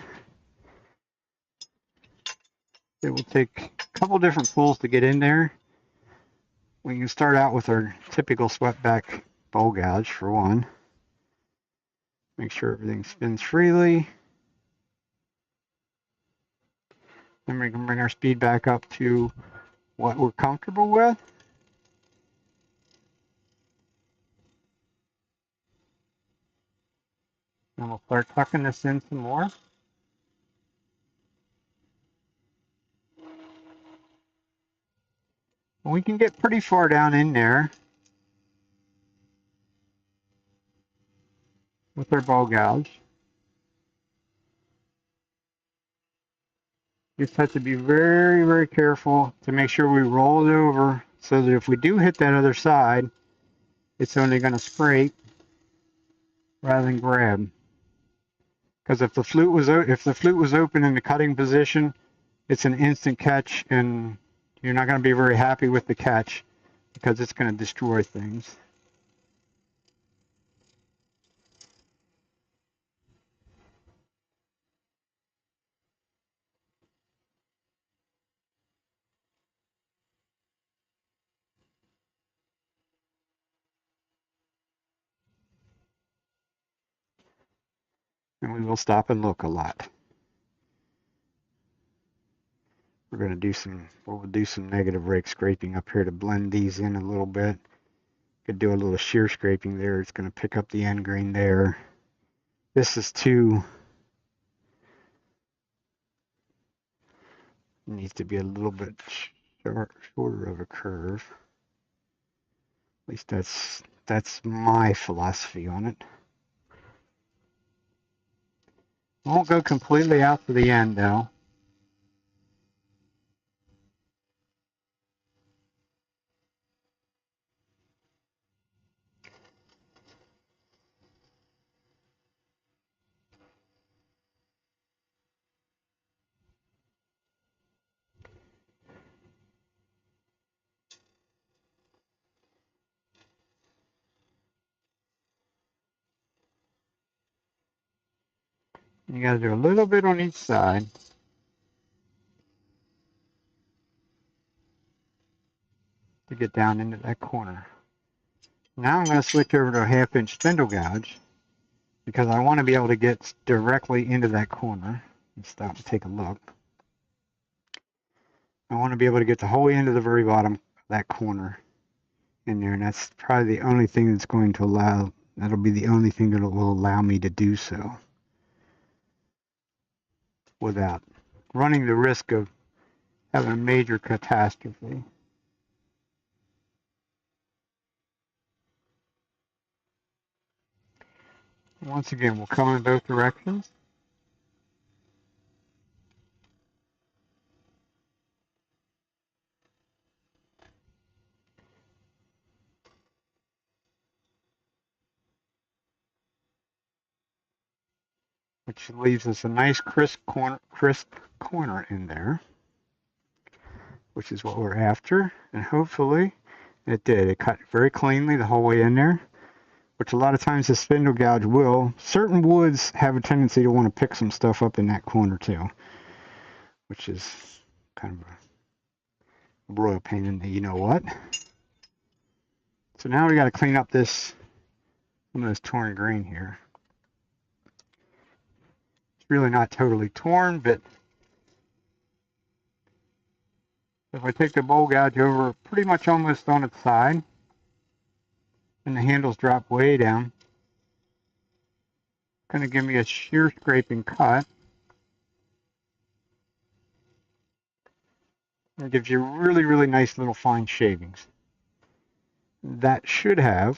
It will take a couple different pulls to get in there. We can start out with our typical swept back bowl gouge for one. Make sure everything spins freely. Then we can bring our speed back up to what we're comfortable with. And we'll start tucking this in some more. We can get pretty far down in there with our bowl gouge. Just have to be very, very careful to make sure we roll it over so that if we do hit that other side, it's only going to scrape rather than grab. Because if the flute was open in the cutting position, it's an instant catch, and you're not going to be very happy with the catch because it's going to destroy things. And we will stop and look a lot. We're going to do some negative rake scraping up here to blend these in a little bit. Could do a little shear scraping there. It's going to pick up the end grain there. This is too, needs to be a little bit shorter of a curve. At least that's my philosophy on it. Won't go completely out to the end though. You got to do a little bit on each side. To get down into that corner. Now I'm going to switch over to a 1/2-inch spindle gouge because I want to be able to get directly into that corner. Let's stop and take a look. I want to be able to get the whole way into the very bottom of that corner in there, and that's probably the only thing that's going to allow, that'll be the only thing that will allow me to do so without running the risk of having a major catastrophe. Once again, we'll come in both directions. Which leaves us a nice crisp corner in there, which is what we're after. And hopefully it did. It cut very cleanly the whole way in there, which a lot of times the spindle gouge will. Certain woods have a tendency to want to pick some stuff up in that corner too, which is kind of a royal pain in the you-know-what. So now we got to clean up some of this torn grain here. It's really not totally torn, but if I take the bowl gouge over pretty much almost on its side, and the handles drop way down, going to give me a shear scraping cut. It gives you really, really nice little fine shavings. That should have,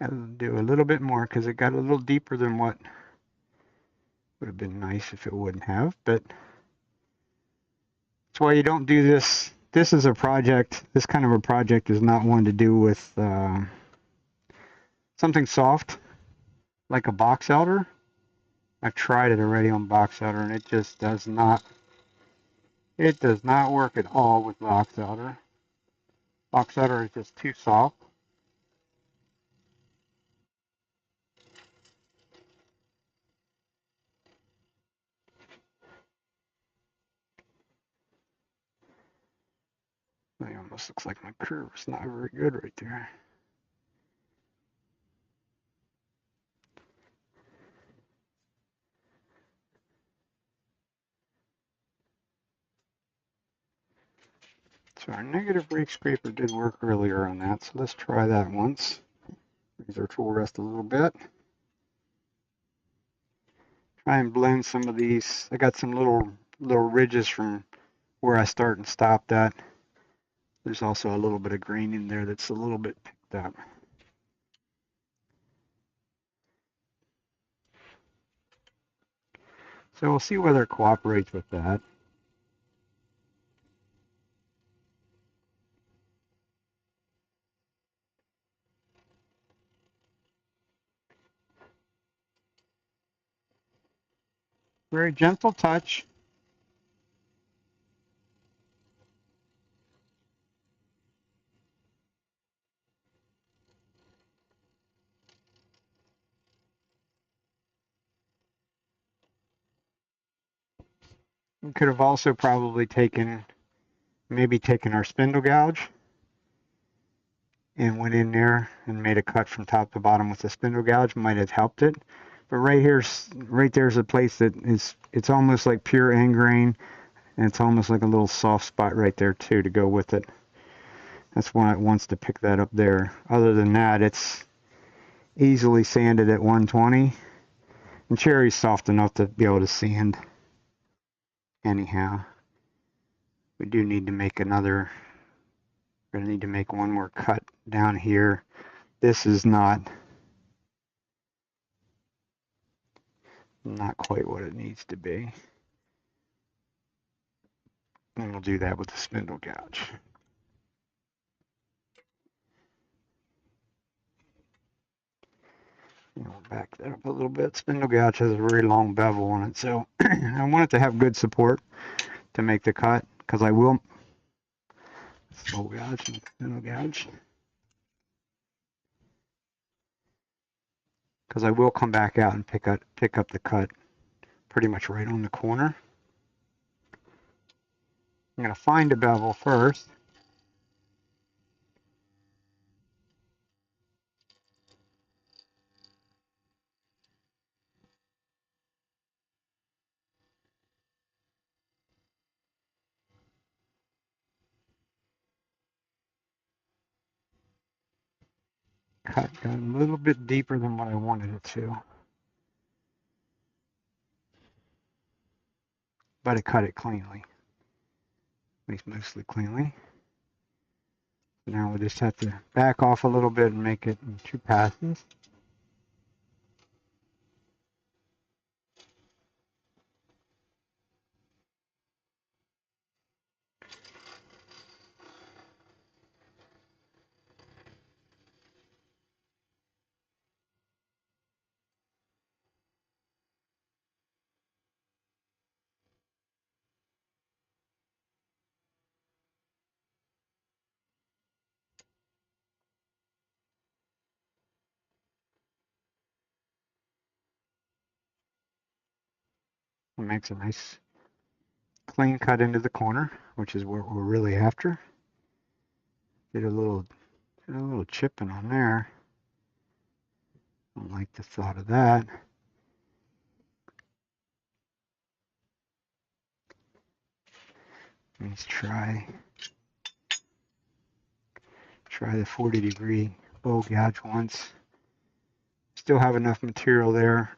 I'll do a little bit more because it got a little deeper than what would have been nice if it wouldn't have, but that's why you don't do this. This is a project, this kind of a project is not one to do with something soft like a box elder. I've tried it already on box elder and it just does not work at all with box elder. Box elder is just too soft. It almost looks like my curve is not very good right there. So our negative rake scraper did work earlier on that, so let's try that once. Raise our tool rest a little bit. Try and blend some of these. I got some little ridges from where I start and stopped at. There's also a little bit of grain in there that's a little bit picked up. So we'll see whether it cooperates with that. Very gentle touch. We could have also probably maybe taken our spindle gouge and went in there and made a cut from top to bottom with the spindle gouge. Might have helped it. But right there's a place that it's almost like pure end grain, and it's almost like a little soft spot right there too to go with it. That's why it wants to pick that up there. Other than that, it's easily sanded at 120. And cherry's soft enough to be able to sand. Anyhow, we do need to make we're going to need to make one more cut down here. This is not quite what it needs to be. And we'll do that with the spindle gouge. And we'll back that up a little bit. Spindle gouge has a very long bevel on it, so I want it to have good support to make the cut, because I will spindle gouge and spindle gouge. because I will come back out and pick up the cut pretty much right on the corner. I'm going to find a bevel first. Cut got a little bit deeper than what I wanted it to, but it cut it cleanly, at least mostly cleanly. Now we'll just have to back off a little bit and make it in 2 passes. It makes a nice clean cut into the corner, which is what we're really after. Did a little chipping on there. Don't like the thought of that. Let's try the 40-degree bow gouge once. Still have enough material there.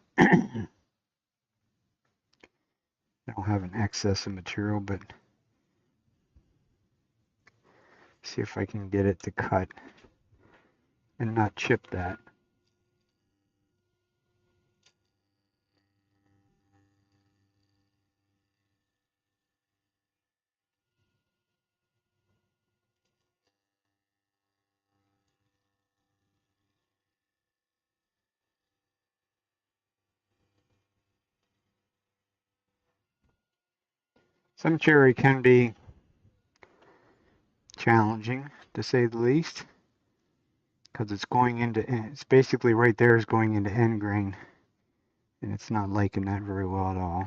I don't have an excess of material, but see if I can get it to cut and not chip that. Some cherry can be challenging, to say the least, because it's basically right there is going into end grain, and it's not liking that very well at all.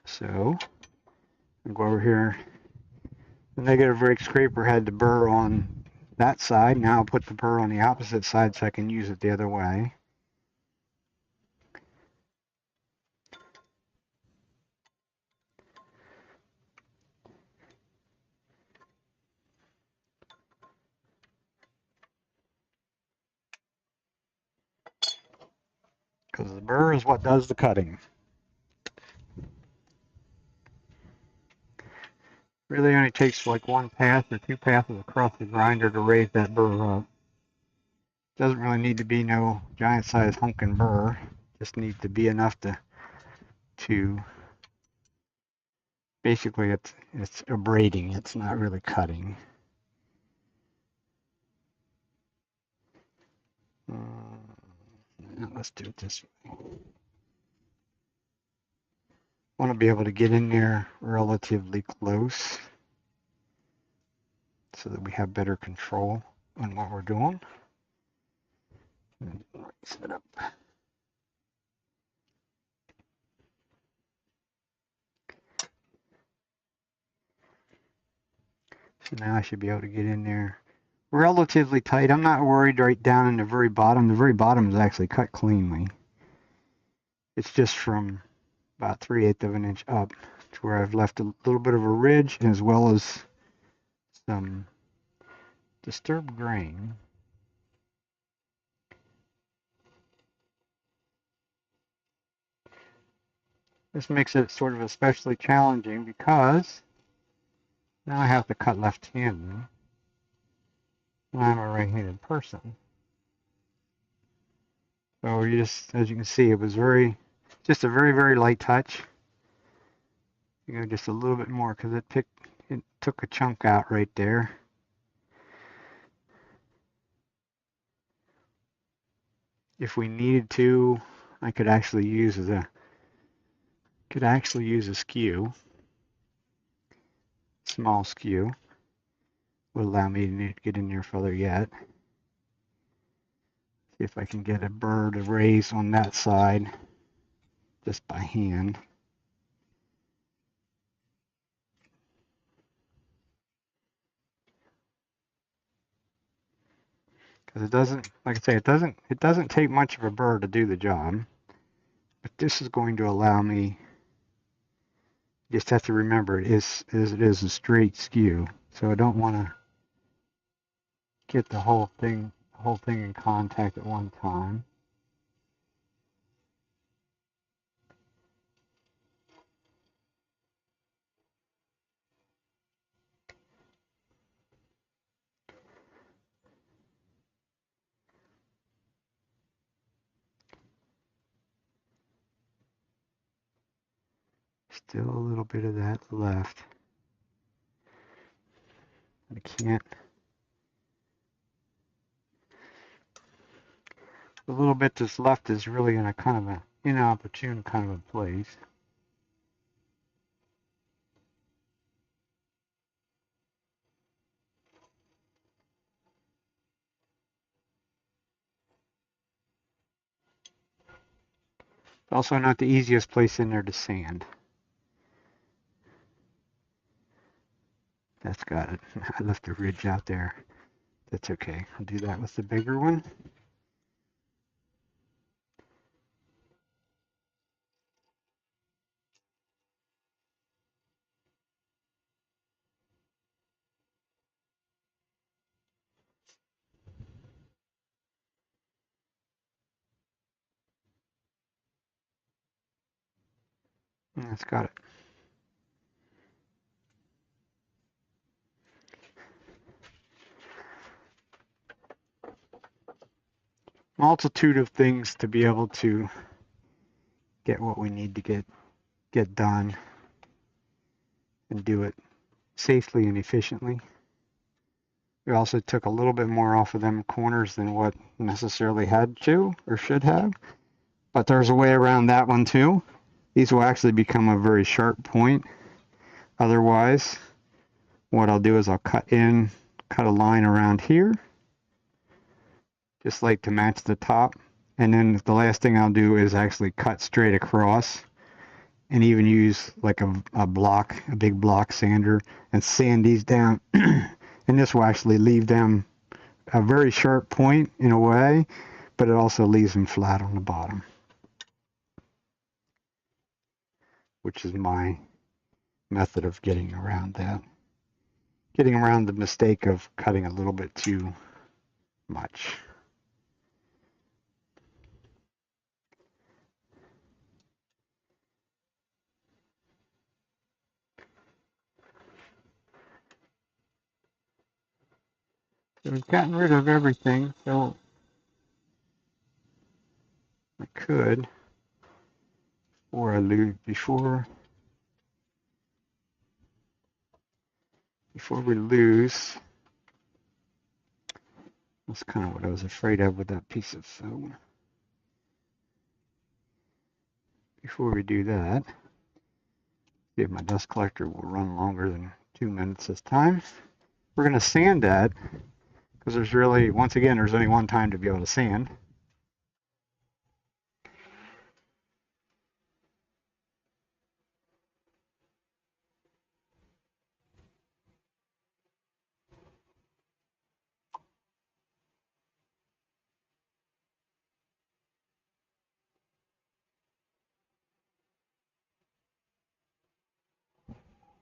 So I'll go over here. The negative rake scraper had the burr on that side. Now I'll put the burr on the opposite side so I can use it the other way. Because the burr is what does the cutting. Really only takes like 1 pass or 2 passes across the grinder to raise that burr up. Doesn't really need to be no giant size honkin' burr. Just needs to be enough to basically it's abrading. It's not really cutting. Let's do it this way. Want to be able to get in there relatively close so that we have better control on what we're doing. Set up. So now I should be able to get in there relatively tight. I'm not worried right down in the very bottom. The very bottom is actually cut cleanly. It's just from about 3/8 of an inch up to where I've left a little bit of a ridge as well as some disturbed grain. This makes it sort of especially challenging because now I have to cut left-handed. I'm a right-handed person. So as you can see, it was just a very, very light touch. You know, just a little bit more because it took a chunk out right there. If we needed to, I could actually use a skew. Small skew would allow me to get in there further yet. See if I can get a burr to raise on that side just by hand. Because it doesn't, like I say, it doesn't take much of a burr to do the job. But this is going to allow me, you just have to remember it is a straight skew. So I don't want to get the whole thing in contact at one time. Still a little bit of that left. I can't. The little bit that's left is really in a kind of a inopportune kind of a place. Also not the easiest place in there to sand. That's got it. I left a ridge out there. That's okay. I'll do that with the bigger one. That's got it. Multitude of things to be able to get what we need to get done and do it safely and efficiently. We also took a little bit more off of them corners than what necessarily had to or should have, but there's a way around that one too. These will actually become a very sharp point. Otherwise, what I'll do is I'll cut a line around here, just like to match the top. And then the last thing I'll do is actually cut straight across and even use like a big block sander and sand these down. And this will actually leave them a very sharp point in a way, but it also leaves them flat on the bottom, which is my method of getting around that. Getting around the mistake of cutting a little bit too much. So we've gotten rid of everything, so I could, before we lose, that's kind of what I was afraid of with that piece of foam. Before we do that, see if my dust collector will run longer than 2 minutes this time. We're going to sand that because there's really, once again, there's only one time to be able to sand.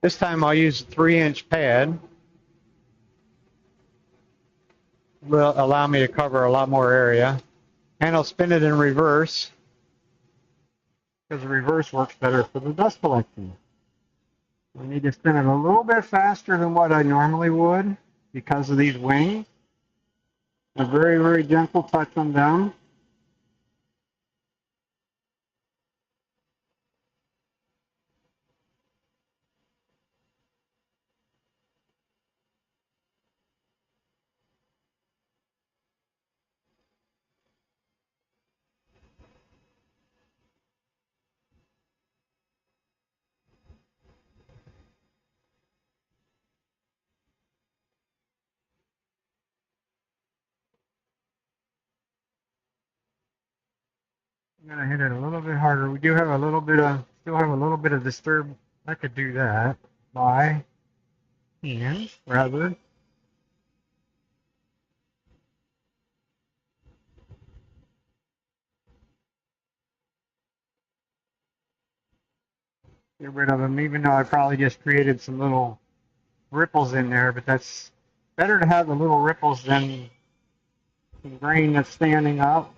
This time I'll use a 3-inch pad. Will allow me to cover a lot more area. And I'll spin it in reverse because the reverse works better for the dust collecting. I need to spin it a little bit faster than what I normally would because of these wings. A very, very gentle touch on them. gonna hit it a little bit harder. We do have a little bit of, still have a little bit of disturb. I could do that by hand, rather. Get rid of them, even though I probably just created some little ripples in there, but that's better to have the little ripples than the grain that's standing up.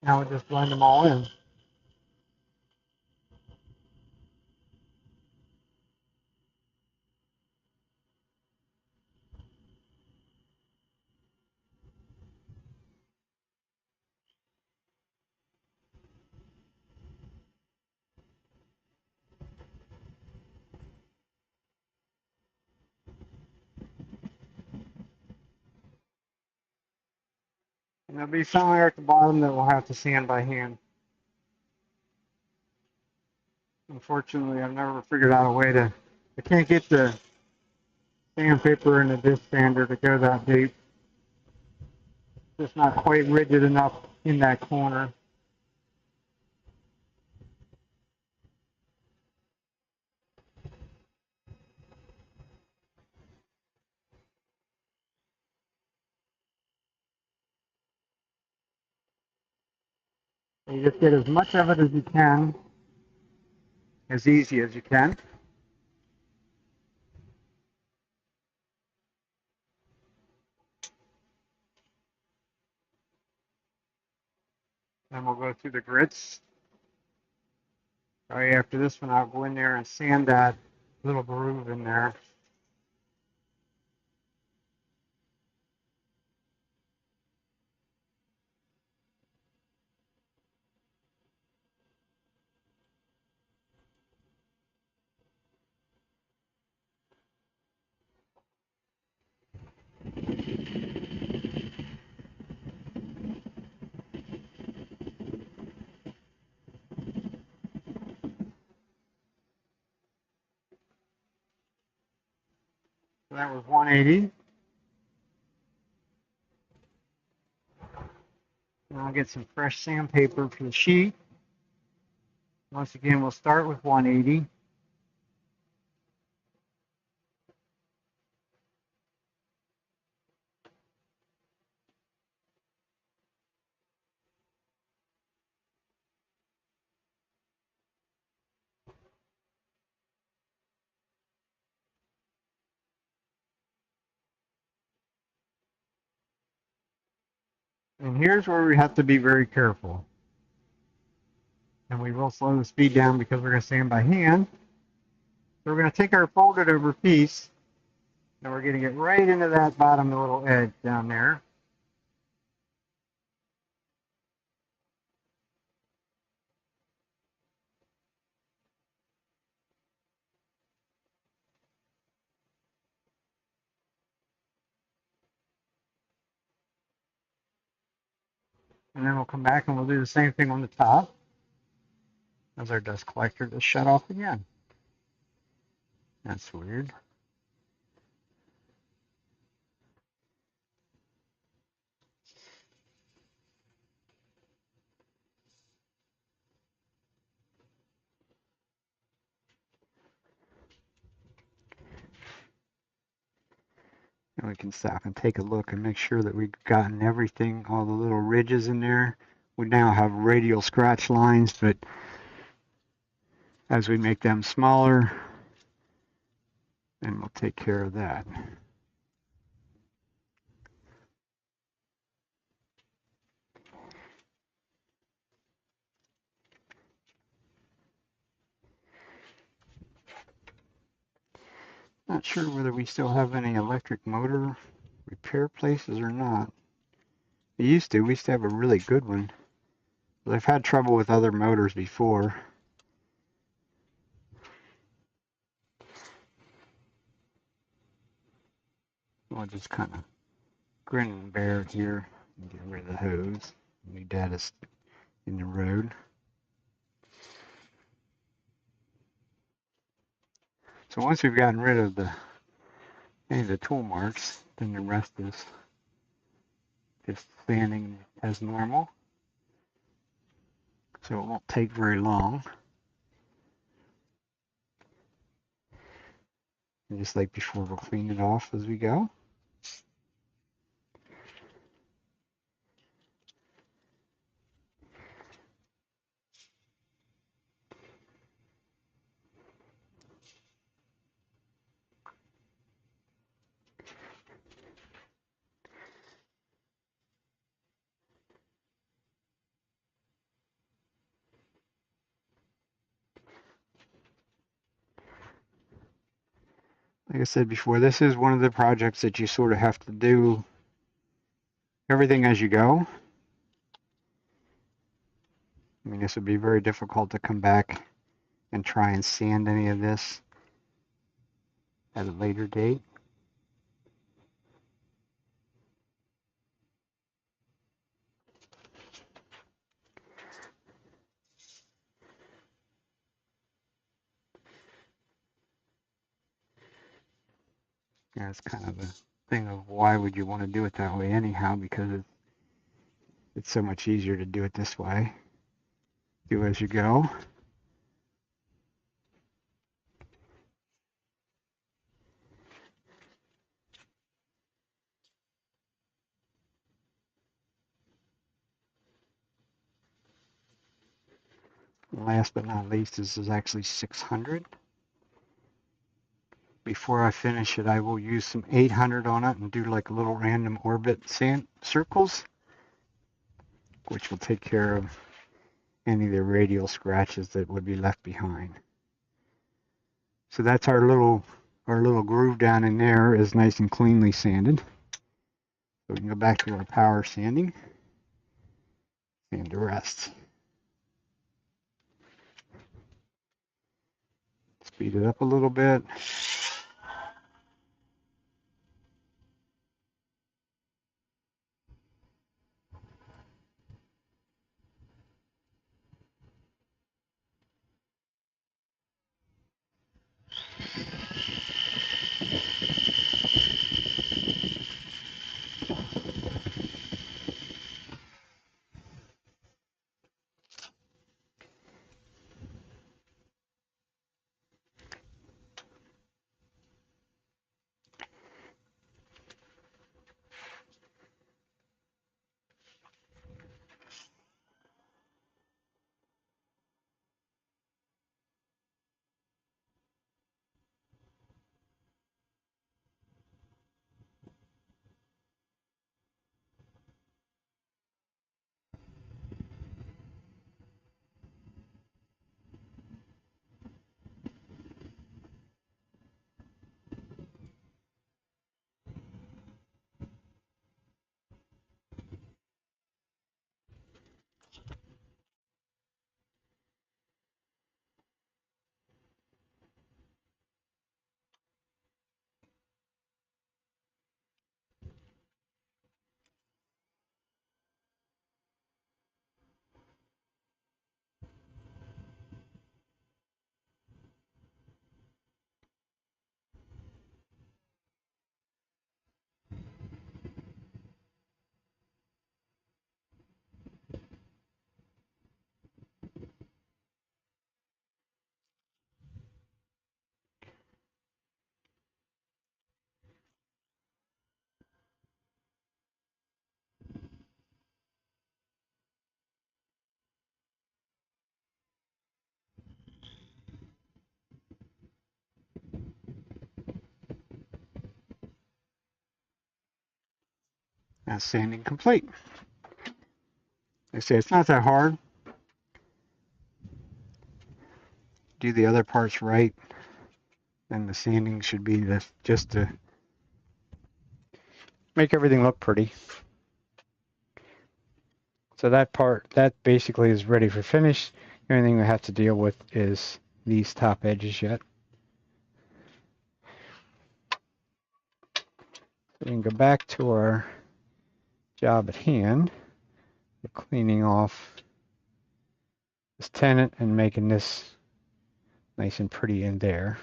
Now we'll just blend them all in. And there'll be some there at the bottom that we'll have to sand by hand. Unfortunately, I've never figured out a way to, I can't get the sandpaper and the disc sander to go that deep. It's just not quite rigid enough in that corner. You just get as much of it as you can, as easy as you can. Then we'll go through the grits. Right after this one, I'll go in there and sand that little groove in there. So that was 180. And I'll get some fresh sandpaper for the sheet. Once again, we'll start with 180. And here's where we have to be very careful. And we will slow the speed down because we're going to sand by hand. So we're going to take our folded over piece and we're going to get right into that bottom little edge down there. And then we'll come back and we'll do the same thing on the top as our dust collector just shut off again. That's weird. And we can stop and take a look and make sure that we've gotten everything, all the little ridges in there. We now have radial scratch lines, but as we make them smaller, then we'll take care of that. Not sure whether we still have any electric motor repair places or not. We used to have a really good one. I've had trouble with other motors before. I'll just kind of grin and bear it here and get rid of the hose. My dad is in the road. So once we've gotten rid of any of the tool marks, then the rest is just sanding as normal. So it won't take very long. And just like before, we'll clean it off as we go. Like I said before, this is one of the projects that you sort of have to do everything as you go. I mean, this would be very difficult to come back and try and sand any of this at a later date. Yeah, it's kind of a thing of why would you want to do it that way anyhow, because it's so much easier to do it this way. Do as you go. And last but not least, this is actually 600. Before I finish it, I will use some 800 on it and do like little random orbit sand circles, which will take care of any of the radial scratches that would be left behind. So that's our little groove down in there is nice and cleanly sanded. So we can go back to our power sanding and the rest. Speed it up a little bit. That's sanding complete. I say it's not that hard. Do the other parts right, then the sanding should be just to make everything look pretty. So that part, that basically is ready for finish. The only thing we have to deal with is these top edges yet. So we can go back to our job at hand. We're cleaning off this tenant and making this nice and pretty in there.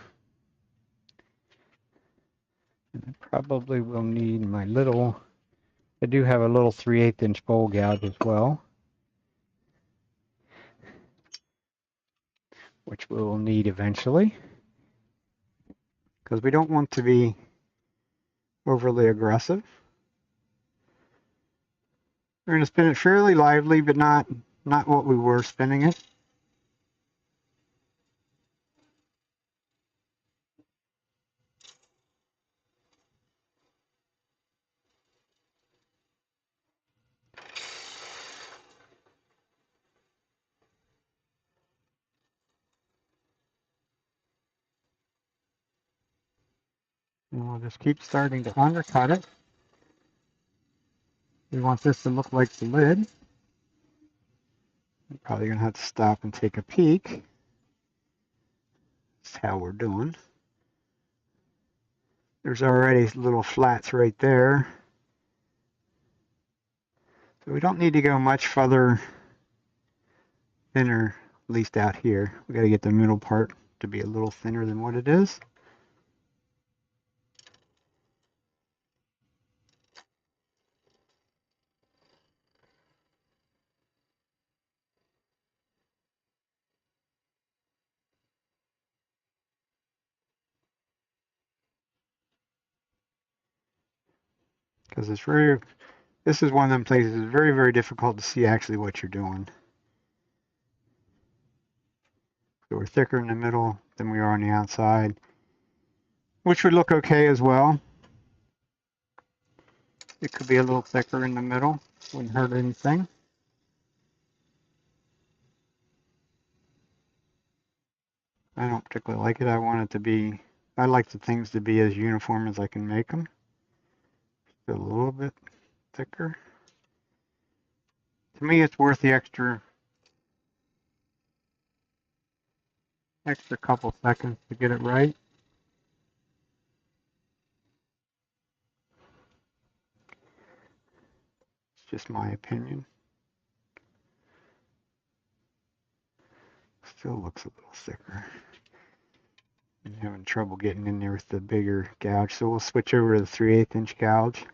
And I probably will need my little, I do have a little 3/8 inch bowl gouge as well, which we will need eventually, because we don't want to be overly aggressive. We're going to spin it fairly lively, but not what we were spinning it. And we'll just keep starting to undercut it. We want this to look like the lid. I'm probably going to have to stop and take a peek. That's how we're doing. There's already little flats right there. So we don't need to go much further thinner, at least out here. We got to get the middle part to be a little thinner than what it is. Because it's very, this is one of them places it's very, very difficult to see actually what you're doing. So we're thicker in the middle than we are on the outside, which would look okay as well. It could be a little thicker in the middle, wouldn't hurt anything. I don't particularly like it. I want it to be, I like the things to be as uniform as I can make them. Just a little bit thicker. To me, it's worth the extra couple seconds to get it right. It's just my opinion. Still looks a little thicker. I'm having trouble getting in there with the bigger gouge, so we'll switch over to the 3/8 inch gouge.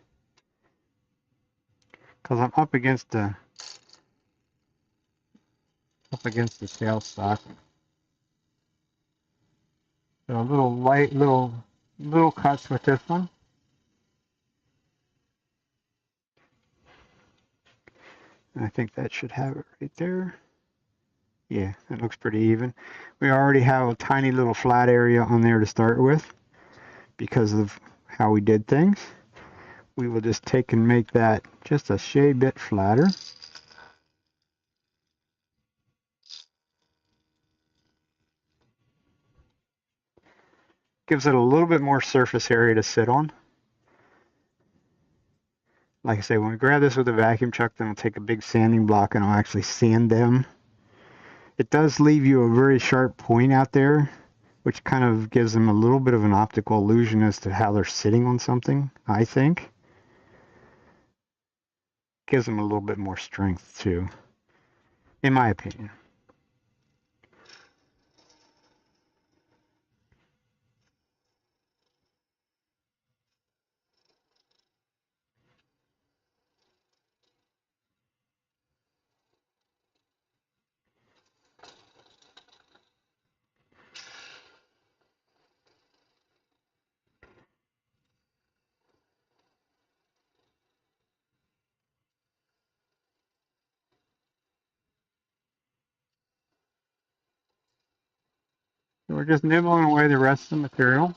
Because I'm up against the tailstock. So a little light, little cuts with this one. And I think that should have it right there. Yeah, it looks pretty even. We already have a tiny little flat area on there to start with because of how we did things. We will just take and make that just a shade bit flatter. Gives it a little bit more surface area to sit on. Like I say, when we grab this with a vacuum chuck, then we'll take a big sanding block and I'll actually sand them. It does leave you a very sharp point out there, which kind of gives them a little bit of an optical illusion as to how they're sitting on something, I think. Gives them a little bit more strength too, in my opinion. So we're just nibbling away the rest of the material.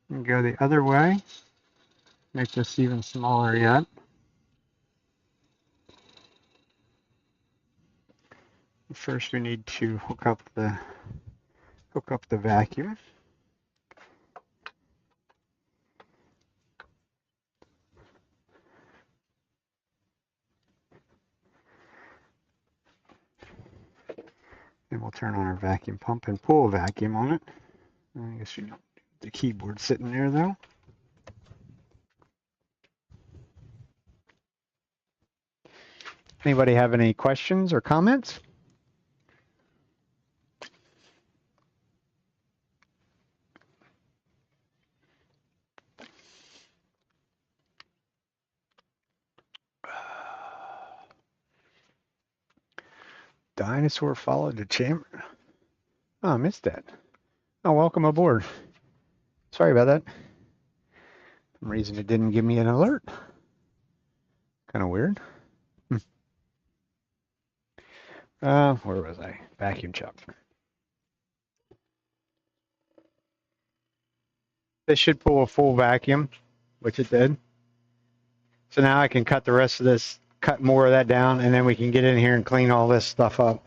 And go the other way. Make this even smaller yet. First, we need to hook up the vacuum. And we'll turn on our vacuum pump and pull a vacuum on it. I guess you don't. The keyboard sitting there though. Anybody have any questions or comments? Dinosaur followed the chamber. Oh, I missed that. Oh, welcome aboard. Sorry about that. For some reason it didn't give me an alert. Kind of weird. Where was I? Vacuum chuck. This should pull a full vacuum, which it did. So now I can cut the rest of this, cut more of that down, and then we can get in here and clean all this stuff up.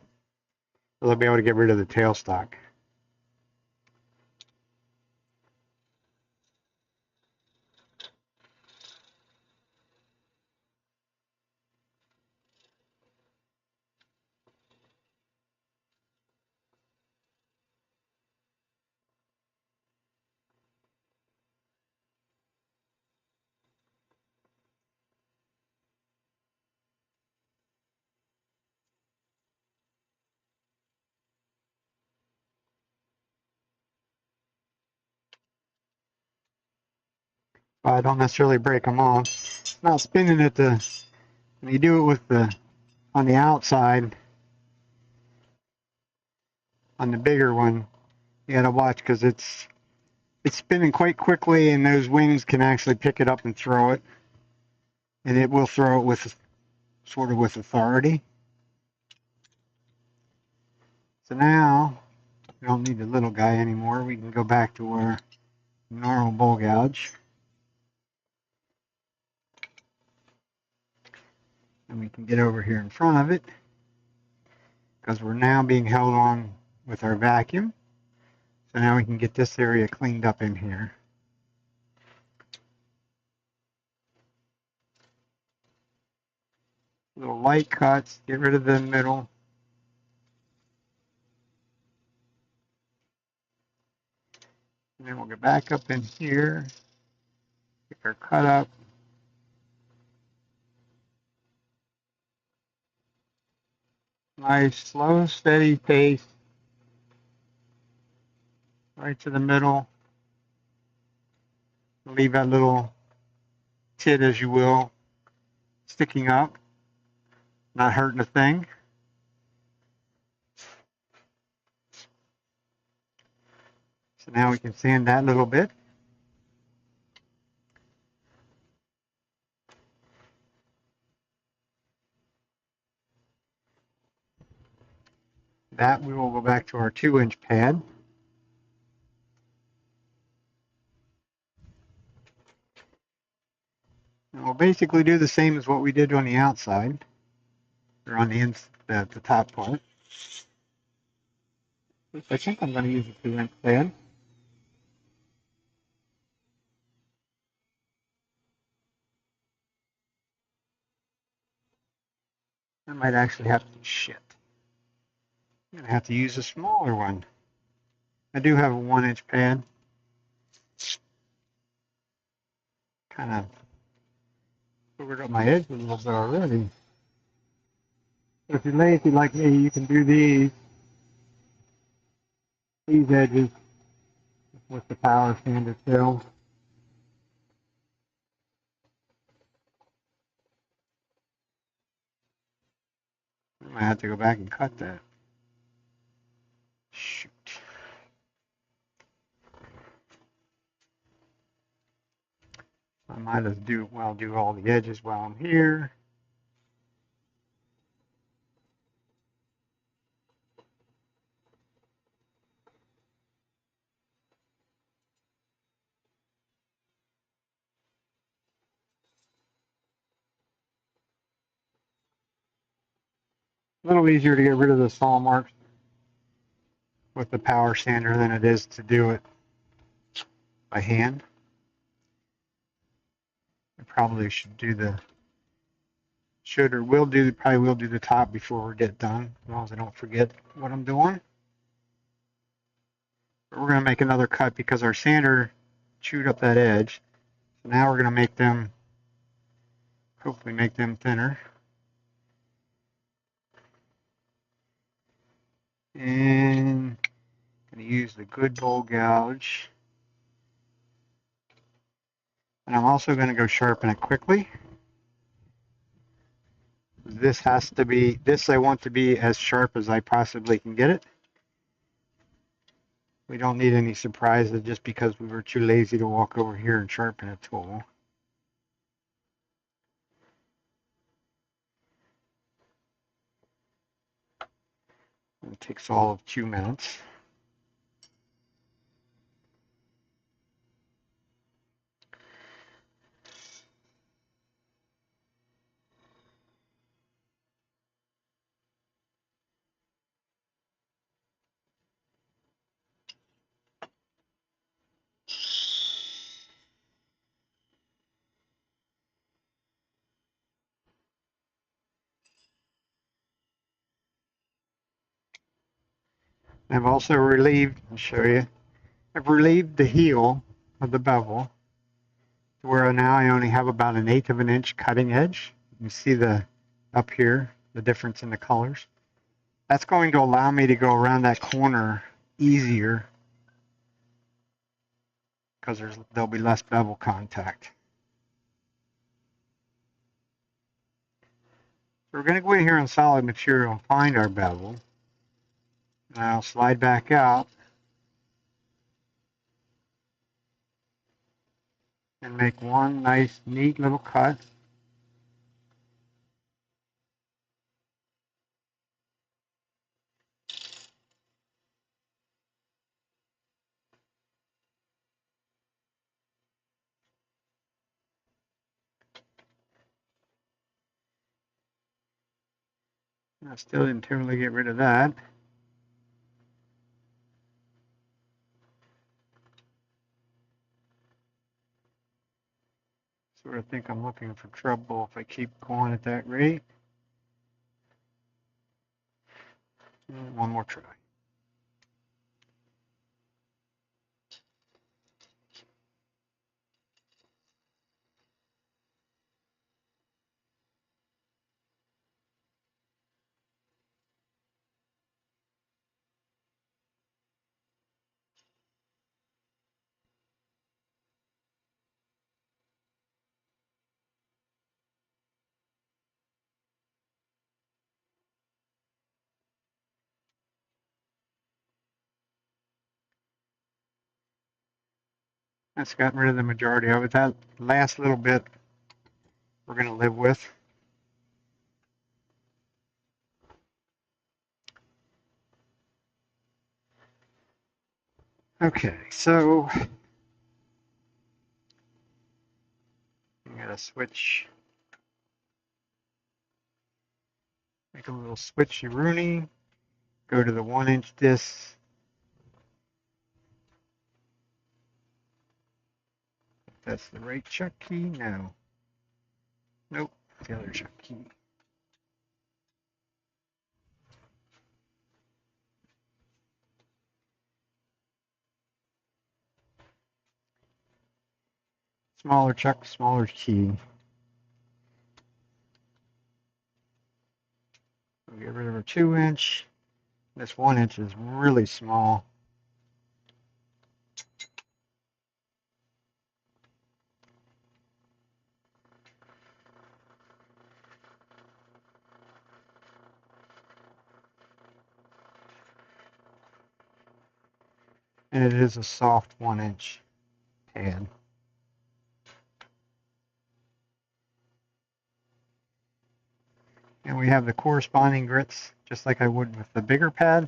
We'll be able to get rid of the tailstock. I don't necessarily break them off. It's not spinning at the, when you do it with the, on the outside, on the bigger one, you gotta watch because it's spinning quite quickly and those wings can actually pick it up and throw it. And it will throw it with, sort of with authority. So now, we don't need the little guy anymore. We can go back to our normal bowl gouge. And we can get over here in front of it because we're now being held on with our vacuum. So now we can get this area cleaned up in here. Little light cuts, get rid of the middle. And then we'll get back up in here, get our cut up. Nice, slow, steady pace. Right to the middle. Leave that little tit, as you will, sticking up, not hurting a thing. So now we can sand that a little bit. That we will go back to our 2-inch pad. And we'll basically do the same as what we did on the outside, or on the top part. I think I'm going to use a 2-inch pad. I might actually have to, shit. I'm going to have to use a smaller one. I do have a 1-inch pad. Kind of covered up my edge a little bit already. So if you're lazy like me, you can do these edges with the power sander still. I might have to go back and cut that. Shoot. I might as well do all the edges while I'm here. A little easier to get rid of the saw marks with the power sander than it is to do it by hand. I probably should do the probably will do the top before we get done, as long as I don't forget what I'm doing. But we're going to make another cut because our sander chewed up that edge. So now we're going to make them, hopefully make them thinner. And I'm going to use the good bowl gouge. And I'm also going to go sharpen it quickly. This I want to be as sharp as I possibly can get it. We don't need any surprises just because we were too lazy to walk over here and sharpen a tool. It takes all of 2 minutes. I've also relieved, I'll show you, I've relieved the heel of the bevel to where now I only have about 1/8 of an inch cutting edge. You see the up here, the difference in the colors. That's going to allow me to go around that corner easier because there'll be less bevel contact. So we're going to go in here on solid material and find our bevel. And I'll slide back out and make one nice, neat little cut. I still didn't totally get rid of that. Sort of think I'm looking for trouble if I keep going at that rate. One more try. That's gotten rid of the majority of it. That last little bit we're going to live with. Okay, so I'm going to switch, make a little switchy-rooney, go to the 1-inch disc. That's the right check key. No. Nope. The other check key. Smaller check, smaller key. We'll get rid of our 2-inch. This 1-inch is really small. And it is a soft 1-inch pad. And we have the corresponding grits, just like I would with the bigger pad,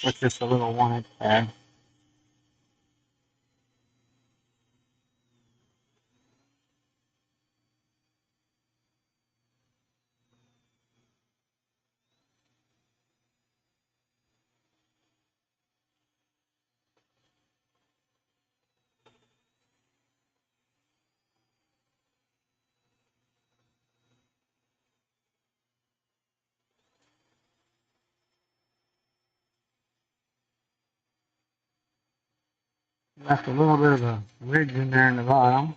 with just a little 1-inch pad. Left a little bit of a ridge in there in the bottom.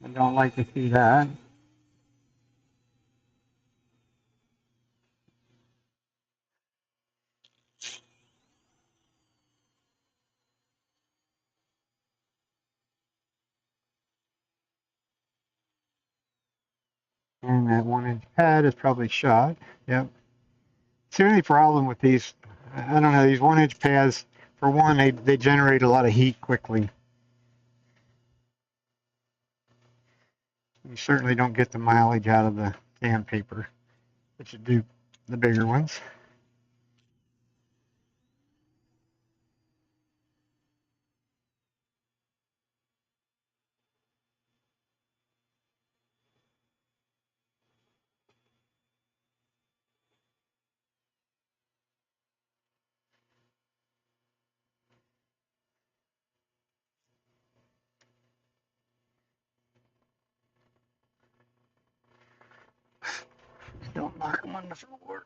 I don't like to see that. And that 1-inch pad is probably shot. Yep. It's the only problem with these, I don't know, these 1-inch pads, for one, they generate a lot of heat quickly. You certainly don't get the mileage out of the sandpaper that you do the bigger ones. Don't knock them on the floor.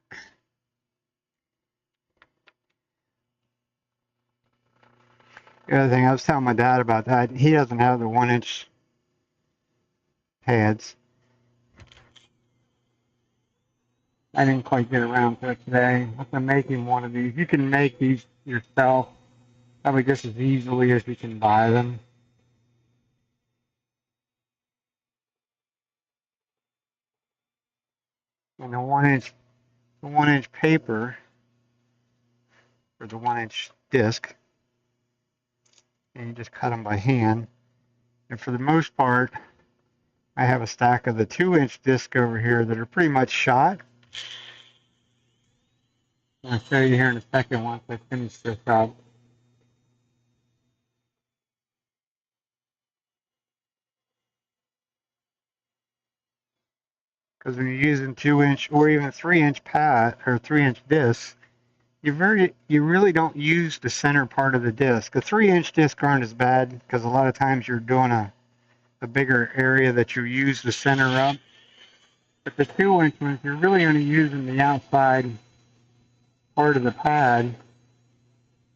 The other thing, I was telling my dad about that. He doesn't have the 1-inch pads. I didn't quite get around to it today. I'm making one of these. You can make these yourself probably just as easily as you can buy them. And the 1-inch paper, or the 1-inch disc, and you just cut them by hand. And for the most part, I have a stack of the 2-inch disc over here that are pretty much shot. I'll show you here in a second once I finish this up. Because when you're using 2-inch or even 3-inch pad or 3-inch discs, you really don't use the center part of the disc. A 3-inch disc aren't as bad because a lot of times you're doing a bigger area that you use the center up. But the 2-inch ones, you're really only using the outside part of the pad,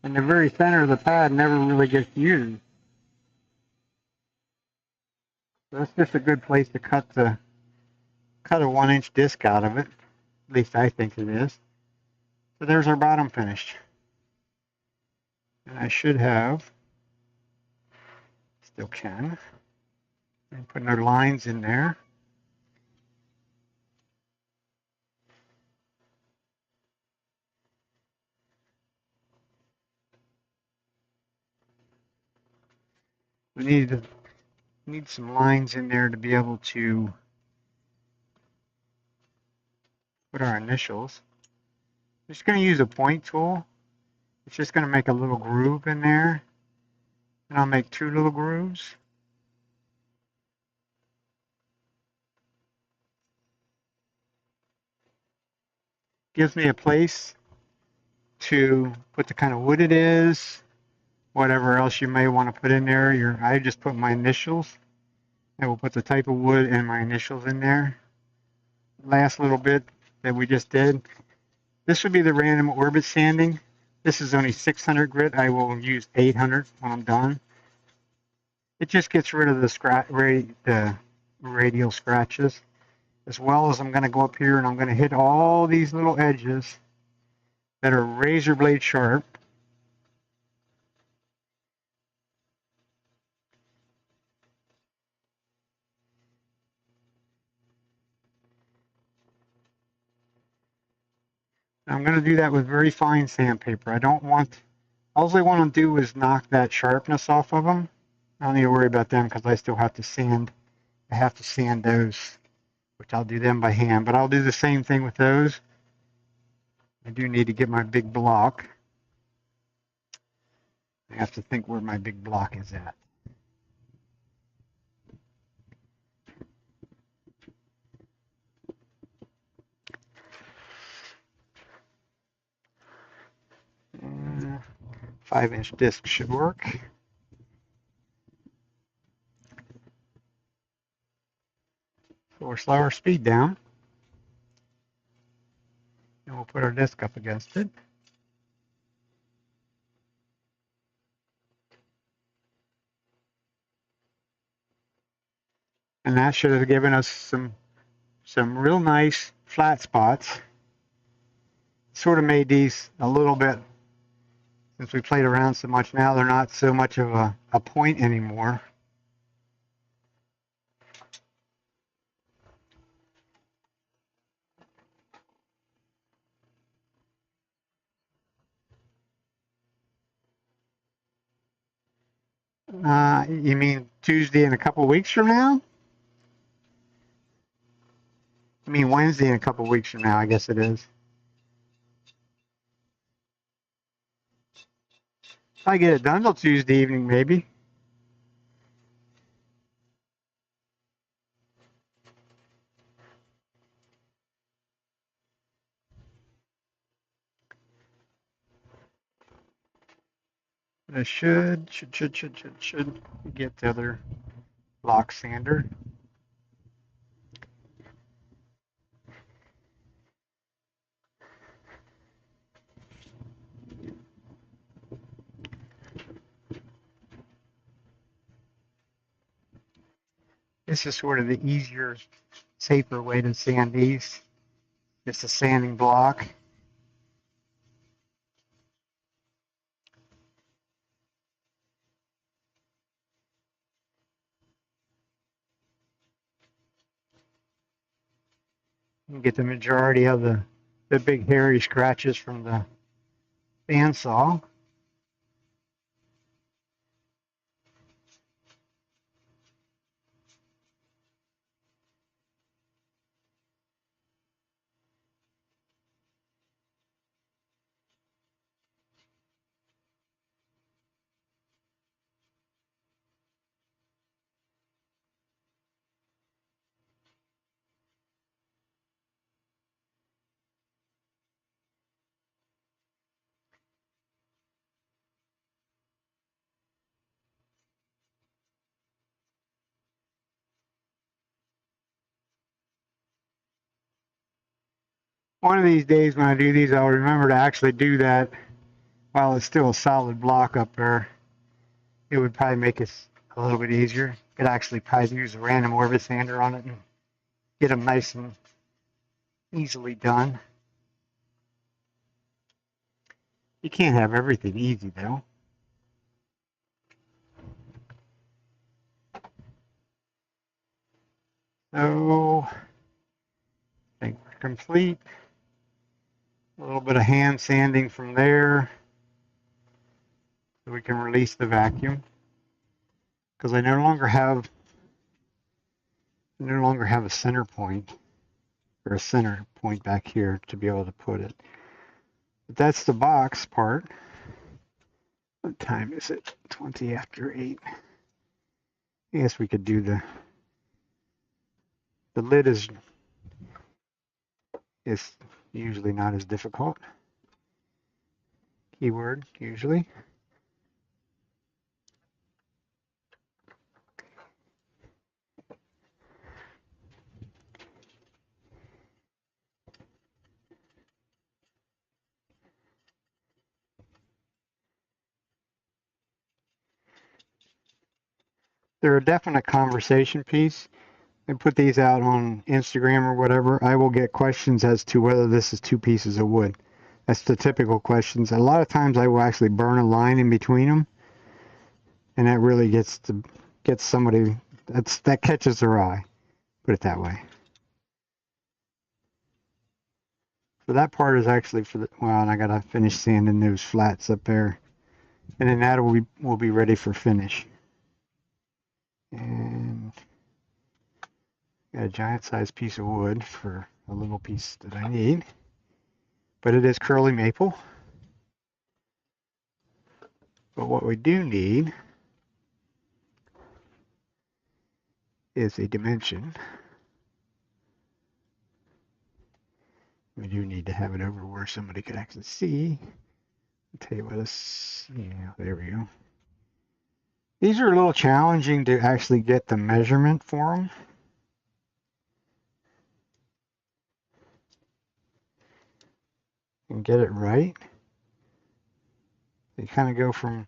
and the very center of the pad never really gets used. So that's just a good place to cut a 1-inch disc out of it. At least I think it is. So there's our bottom finished. And I should have, still can, and putting our lines in there. We need some lines in there to be able to put our initials. I'm just going to use a point tool. It's just going to make a little groove in there. And I'll make 2 little grooves. Gives me a place to put the kind of wood it is, whatever else you may want to put in there. I just put my initials. I will put the type of wood and my initials in there. Last little bit that we just did. This would be the random orbit sanding. This is only 600 grit. I will use 800 when I'm done. It just gets rid of the radial scratches. As well as I'm going to go up here and I'm going to hit all these little edges that are razor blade sharp. I'm going to do that with very fine sandpaper. All I want to do is knock that sharpness off of them. I don't need to worry about them because I still have to sand. I have to sand those, which I'll do them by hand, but I'll do the same thing with those. I do need to get my big block. I have to think where my big block is at. Uh, 5-inch disc should work. So we'll slow our speed down. And we'll put our disc up against it. And that should have given us some real nice flat spots. Sort of made these a little bit, since we played around so much, now they're not so much of a point anymore. You mean Tuesday in a couple weeks from now? I mean Wednesday in a couple weeks from now, I guess it is. If I get it done till Tuesday evening, maybe. I should get the other block sander. This is sort of the easier, safer way to sand these. Just a sanding block. You get the majority of the big hairy scratches from the bandsaw. One of these days when I do these, I'll remember to actually do that while it's still a solid block up there. It would probably make it a little bit easier. Could actually probably use a random orbit sander on it and get them nice and easily done. You can't have everything easy though. So I think we're complete. A little bit of hand sanding from there so we can release the vacuum, because I no longer have a center point or a center point back here to be able to put it. But that's the box part. What time is it? 20 after 8. I guess we could do the lid is usually not as difficult. Keyword, usually. They're a definite conversation piece. I put these out on Instagram or whatever. I will get questions as to whether this is two pieces of wood. That's the typical questions. A lot of times I will actually burn a line in between them, and that really gets somebody, that catches their eye, put it that way. So that part is actually for the, well, and I gotta finish sanding those flats up there, and then that will be ready for finish. And got a giant sized piece of wood for a little piece that I need, but it is curly maple. But what we do need is a dimension. We do need to have it over where somebody could actually see. I'll tell you what, yeah, there we go. These are a little challenging to actually get the measurement for them. And get it right. You kind of go from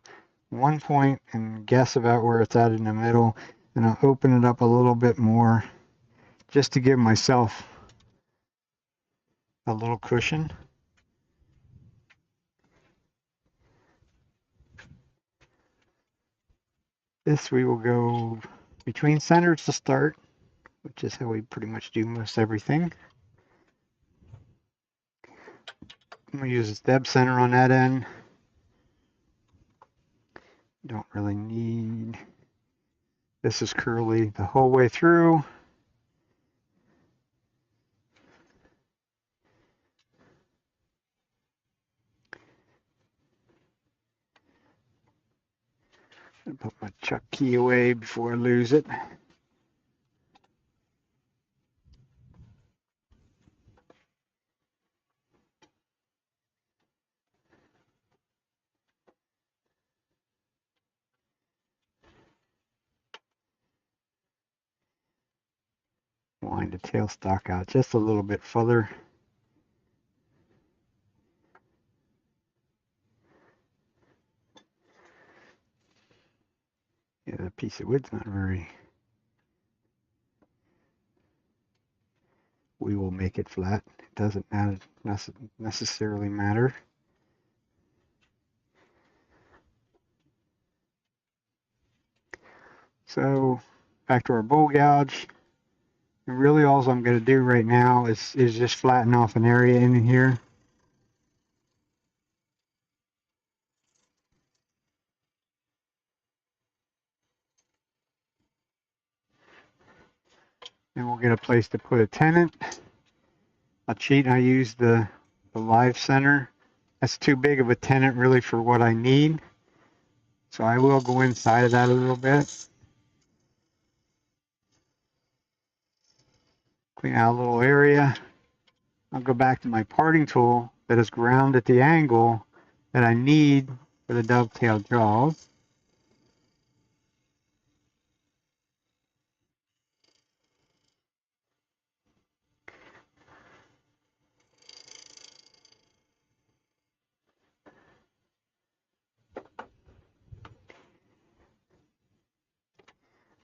one point and guess about where it's at in the middle, And I'll open it up a little bit more just to give myself a little cushion. This we will go between centers to start, which is how we pretty much do most everything. I'm going to use a step center on that end. Don't really need, this is curly the whole way through. I'll put my chuck key away before I lose it. Wind the tailstock out just a little bit further. Yeah, that piece of wood's not very, we will make it flat. It doesn't necessarily matter. So back to our bowl gouge. And really all I'm going to do right now is just flatten off an area in here. And we'll get a place to put a tenant. I'll cheat and I use the live center. That's too big of a tenant really for what I need. So I will go inside of that a little bit. Clean out a little area. I'll go back to my parting tool that is ground at the angle that I need for the dovetail jaws.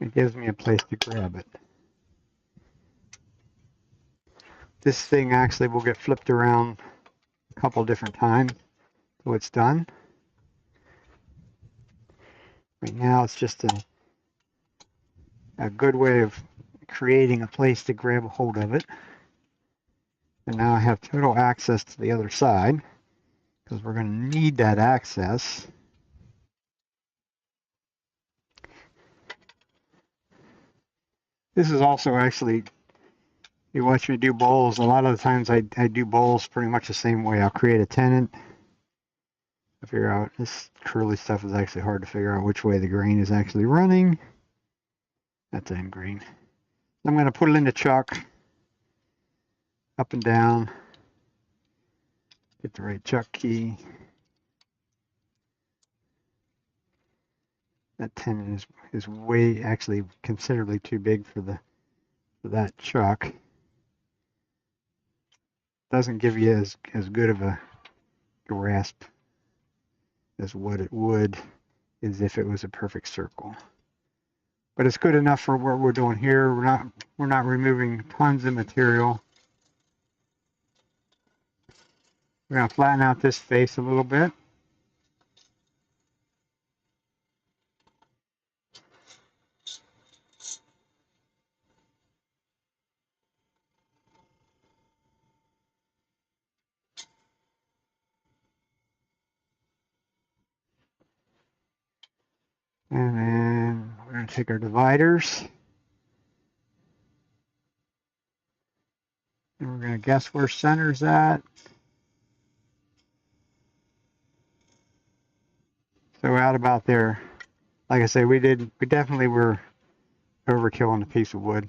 It gives me a place to grab it. This thing actually will get flipped around a couple different times till it's done. Right now it's just a good way of creating a place to grab a hold of it. And now I have total access to the other side because we're going to need that access. This is also actually, you watch me do bowls, a lot of the times I do bowls pretty much the same way. I'll create a tenant. I figure out, this curly stuff is actually hard to figure out which way the grain is actually running. That's end grain. I'm going to put it in the chuck, up and down, get the right chuck key. That tenant is way, actually considerably too big for that chuck. Doesn't give you as good of a grasp as what it would as if it was a perfect circle. But it's good enough for what we're doing here. We're not removing tons of material. We're going to flatten out this face a little bit. And then we're going to take our dividers. And we're going to guess where center's at. So out about there. Like I say, we definitely were overkilling a piece of wood.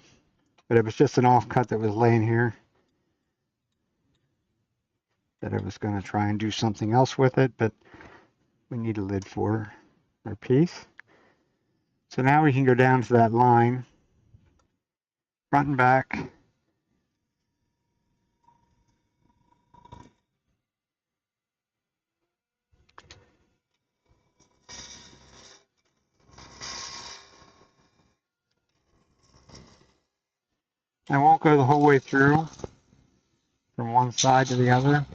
But it was just an offcut that was laying here that I was going to try and do something else with it, but we need a lid for our piece. So now we can go down to that line, front and back. I won't go the whole way through from one side to the other.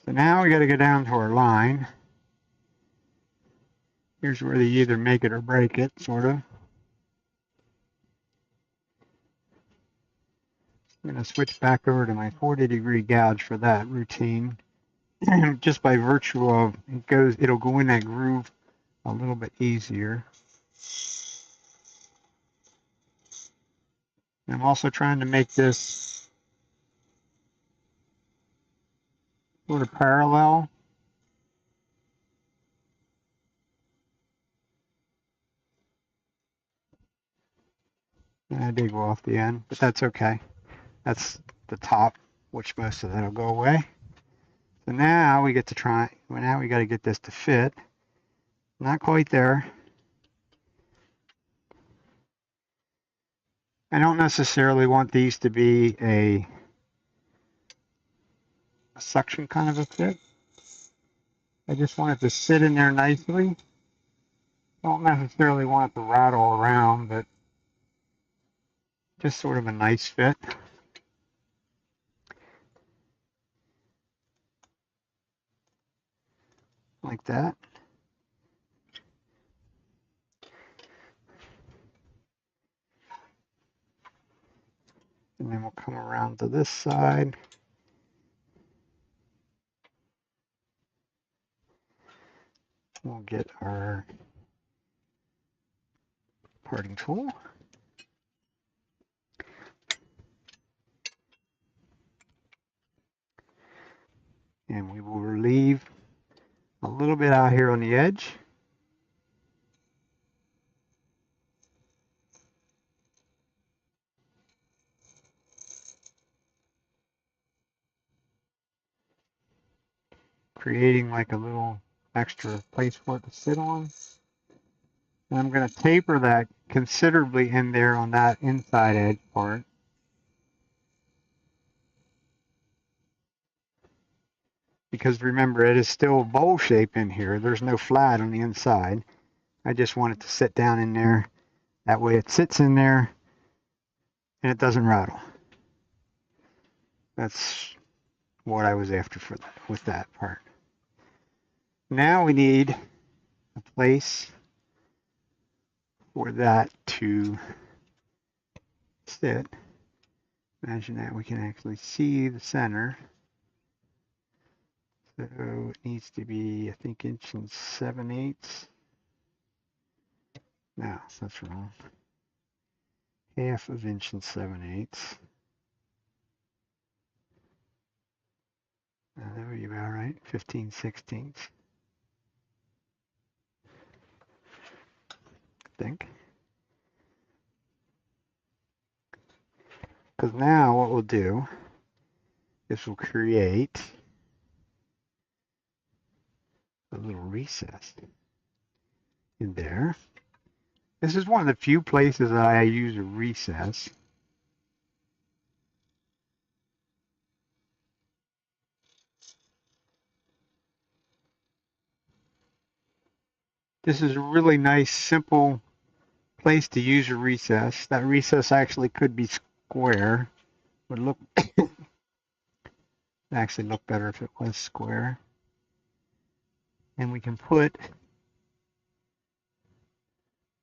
So now we got to go down to our line. Here's where you either make it or break it, sort of. I'm going to switch back over to my 40-degree gouge for that routine. Just by virtue of it'll go in that groove a little bit easier. I'm also trying to make this sort of parallel. And I did go off the end, but that's okay. That's the top, which most of that will go away. So now we get to try, well, now we got to get this to fit. Not quite there. I don't necessarily want these to be a suction kind of a fit. I just want it to sit in there nicely. Don't necessarily want it to rattle around, but just sort of a nice fit. Like that. And then we'll come around to this side. We'll get our parting tool. And we will relieve a little bit out here on the edge. Creating like a little extra place for it to sit on. And I'm going to taper that considerably in there on that inside edge part. Because remember, it is still bowl shape in here. There's no flat on the inside. I just want it to sit down in there. That way it sits in there and it doesn't rattle. That's what I was after for that, with that part. Now we need a place for that to sit. Imagine that we can actually see the center. So it needs to be, I think, 1 7/8. No, that's wrong. 1/2 inch 7/8. That would be about right. 15/16. I think. Because now what we'll do is we'll create a little recess in there. This is one of the few places that I use a recess. This is a really nice, simple place to use a recess. That recess actually could be square. Would look actually look better if it was square. And we can put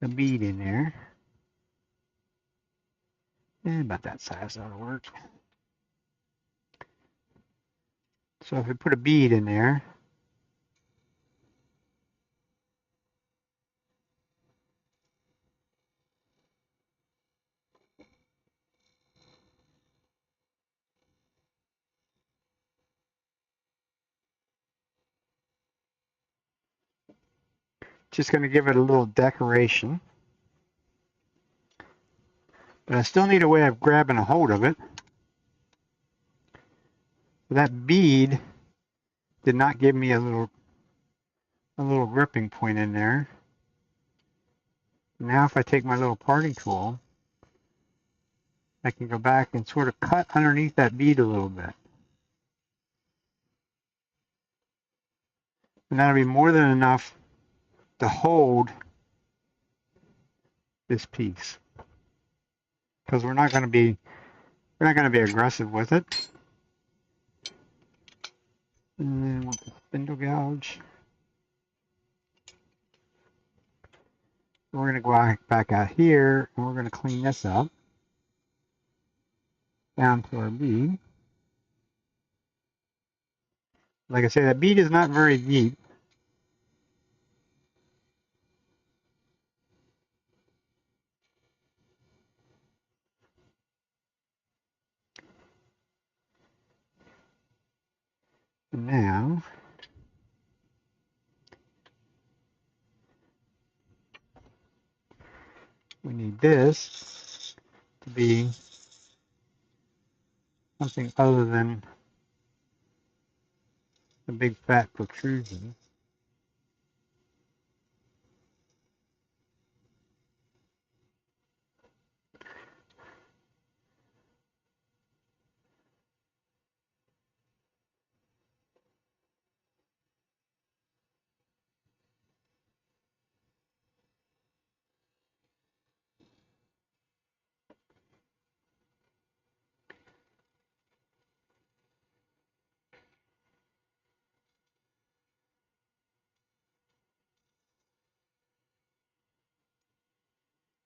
a bead in there. And about that size, that'll work. So if we put a bead in there, just going to give it a little decoration. But I still need a way of grabbing a hold of it. That bead did not give me a little gripping point in there. Now if I take my little parting tool, I can go back and sort of cut underneath that bead a little bit. And that'll be more than enough to hold this piece. Because we're not going to be aggressive with it. And then with the spindle gouge, we're going to go back out here and we're going to clean this up down to our bead. Like I say, that bead is not very deep. Now, we need this to be something other than a big fat protrusion.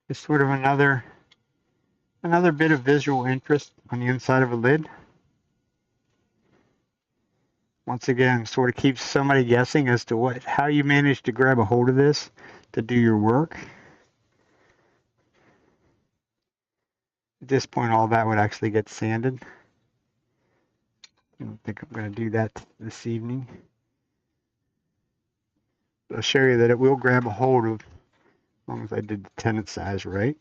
It's sort of another bit of visual interest on the inside of a lid. Once again, sort of keeps somebody guessing as to how you managed to grab a hold of this to do your work. At this point, all that would actually get sanded. I don't think I'm going to do that this evening. But I'll show you that it will grab a hold of, as long as I did the tenon size right.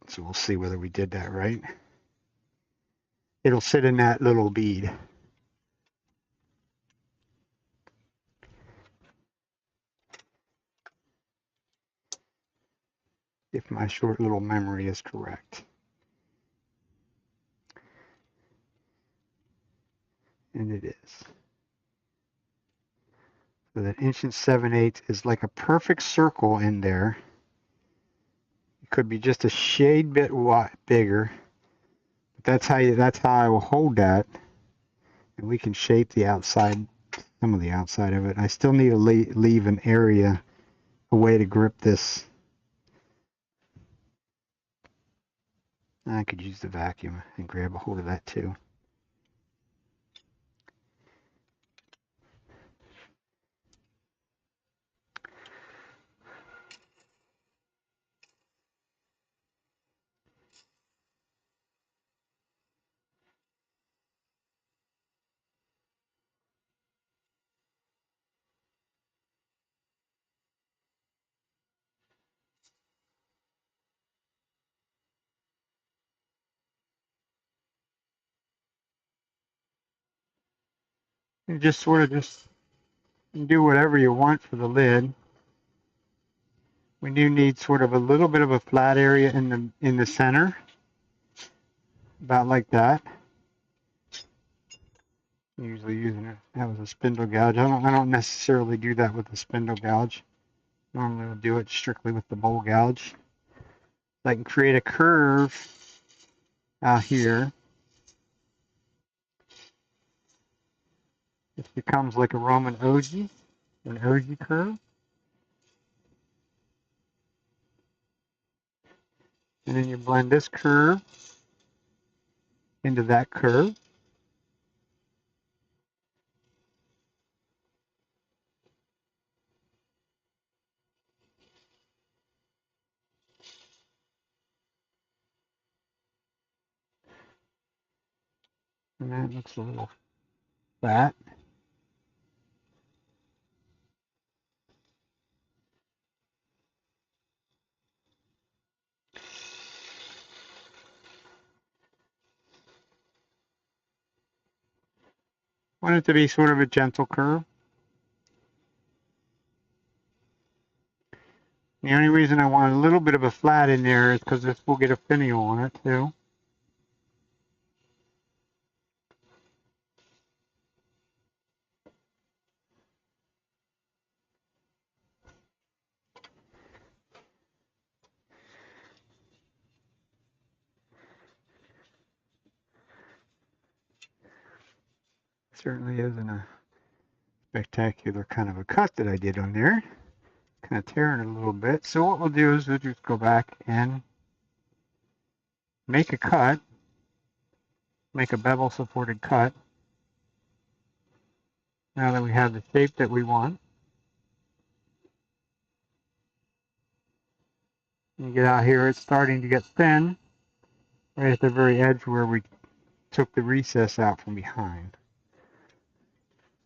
So we'll see whether we did that right. It'll sit in that little bead. If my short little memory is correct. And it is. So that 1.7/8 is like a perfect circle in there. It could be just a shade bit bigger. But that's how I will hold that. And we can shape the outside, some of the outside of it. I still need to leave an area, a way to grip this. I could use the vacuum and grab a hold of that too. You just sort of do whatever you want for the lid. We do need sort of a little bit of a flat area in the center, about like that. Usually using that was a spindle gouge. I don't necessarily do that with the spindle gouge. Normally I'll do it strictly with the bowl gouge. I can create a curve out here. This becomes like a Roman ogee, an ogee curve. And then you blend this curve into that curve. And that looks a little fat. want it to be sort of a gentle curve. The only reason I want a little bit of a flat in there is because this will get a finial on it too. Certainly isn't a spectacular kind of a cut that I did on there. Kind of tearing it a little bit. So what we'll do is we'll just go back and make a cut, make a bevel supported cut. Now that we have the shape that we want. You get out here, it's starting to get thin, right at the very edge where we took the recess out from behind.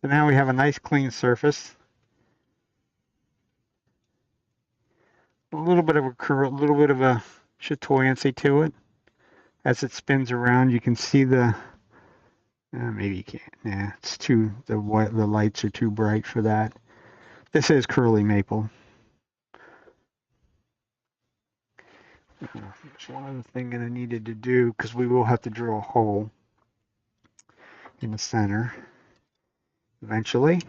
So now we have a nice clean surface. A little bit of a curl, a little bit of a chatoyancy to it. As it spins around, you can see the, maybe you can't, yeah, it's too, the lights are too bright for that. This is curly maple. There's one other thing that I needed to do, because we will have to drill a hole in the center eventually,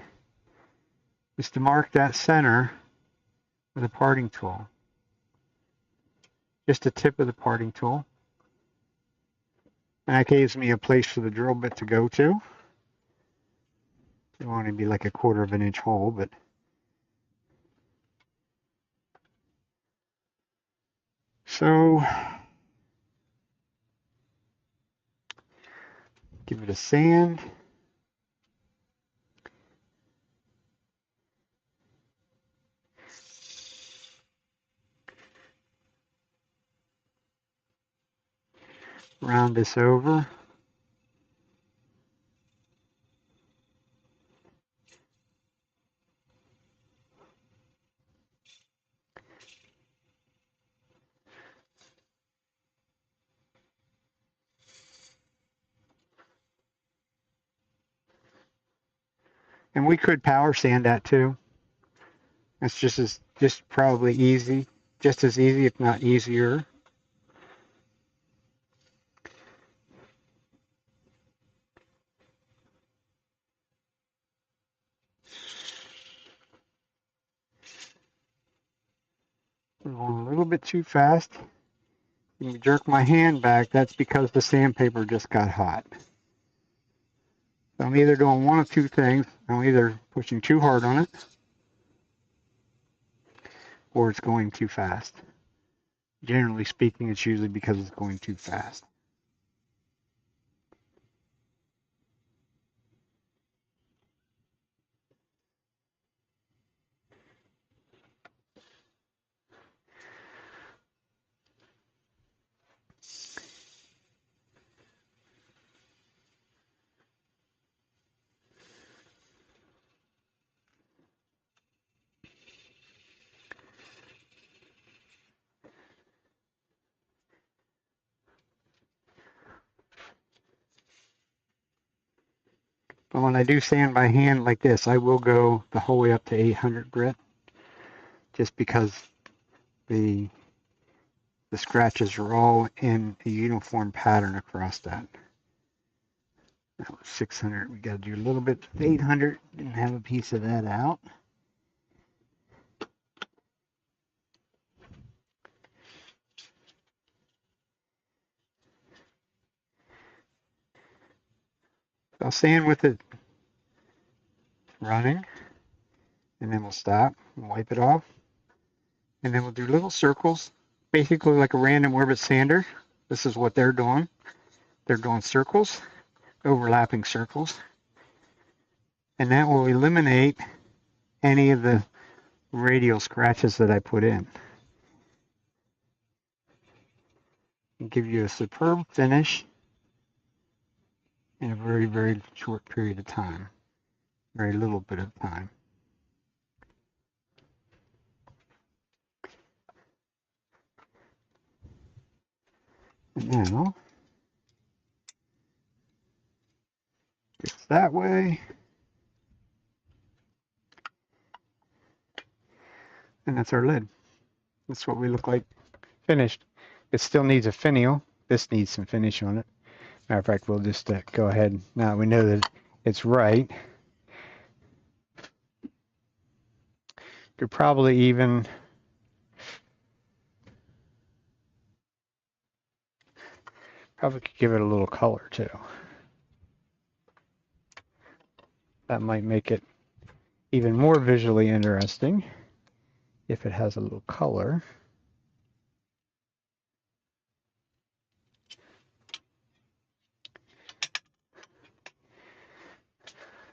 is to mark that center with a parting tool. Just the tip of the parting tool. And that gives me a place for the drill bit to go to. It won't be like a 1/4 of an inch hole, but so give it a sand. Round this over. And we could power sand that too. That's just probably easy, just as easy, if not easier. I'm going a little bit too fast. You jerk my hand back, that's because the sandpaper just got hot. So I'm either doing one of two things. I'm either pushing too hard on it, or it's going too fast. Generally speaking, it's usually because it's going too fast. But when I do sand by hand like this, I will go the whole way up to 800 grit, just because the scratches are all in a uniform pattern across that. That was 600. We got to do a little bit of 800 and have a piece of that out. I'll sand with it running, and then we'll stop and wipe it off. And then we'll do little circles, basically like a random orbit sander. This is what they're doing. They're doing circles, overlapping circles. And that will eliminate any of the radial scratches that I put in. And give you a superb finish in a very, very short period of time. Very little bit of time. And now, Goes that way. And that's our lid. That's what we look like finished. It still needs a finial. This needs some finish on it. Matter of fact, we'll just go ahead. Now we know that it's right. Could probably even could give it a little color too. That might make it even more visually interesting if it has a little color.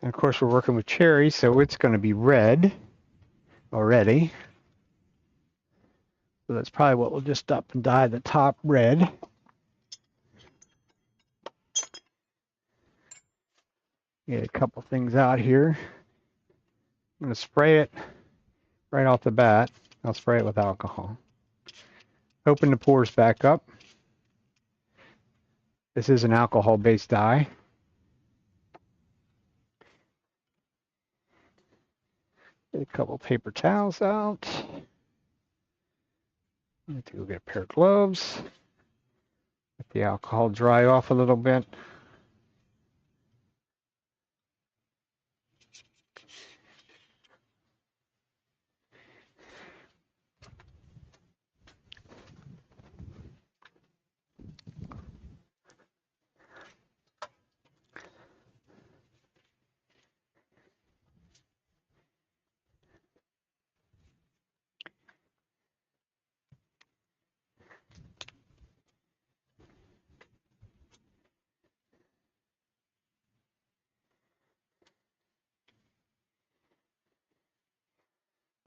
And of course, we're working with cherry, so it's going to be red already. So that's probably what we'll just up and dye the top red. Get a couple things out here. I'm going to spray it right off the bat. I'll spray it with alcohol. Open the pores back up. This is an alcohol-based dye. Get a couple paper towels out. I have to go get a pair of gloves. Let the alcohol dry off a little bit.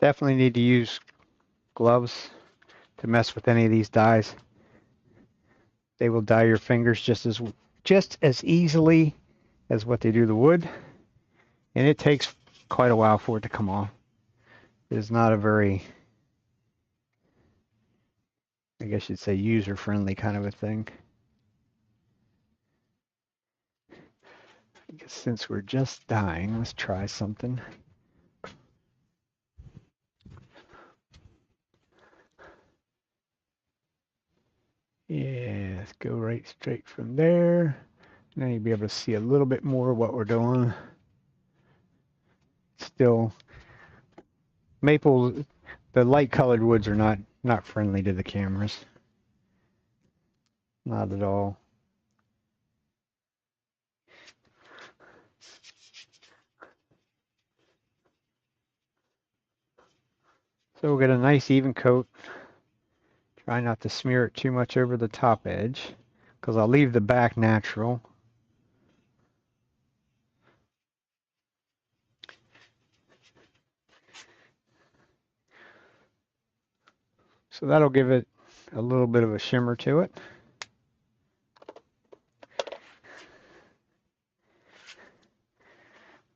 Definitely need to use gloves to mess with any of these dyes. They will dye your fingers just as easily as what they do the wood, and it takes quite a while for it to come off. It is not a very, I guess you'd say, user-friendly kind of a thing. I guess since we're just dyeing, let's try something. Yeah, let's go right straight from there. Now you'll be able to see a little bit more of what we're doing. Still, maple, the light colored woods are not friendly to the cameras. Not at all. So we'll get a nice even coat. Try not to smear it too much over the top edge, because I'll leave the back natural. So that'll give it a little bit of a shimmer to it.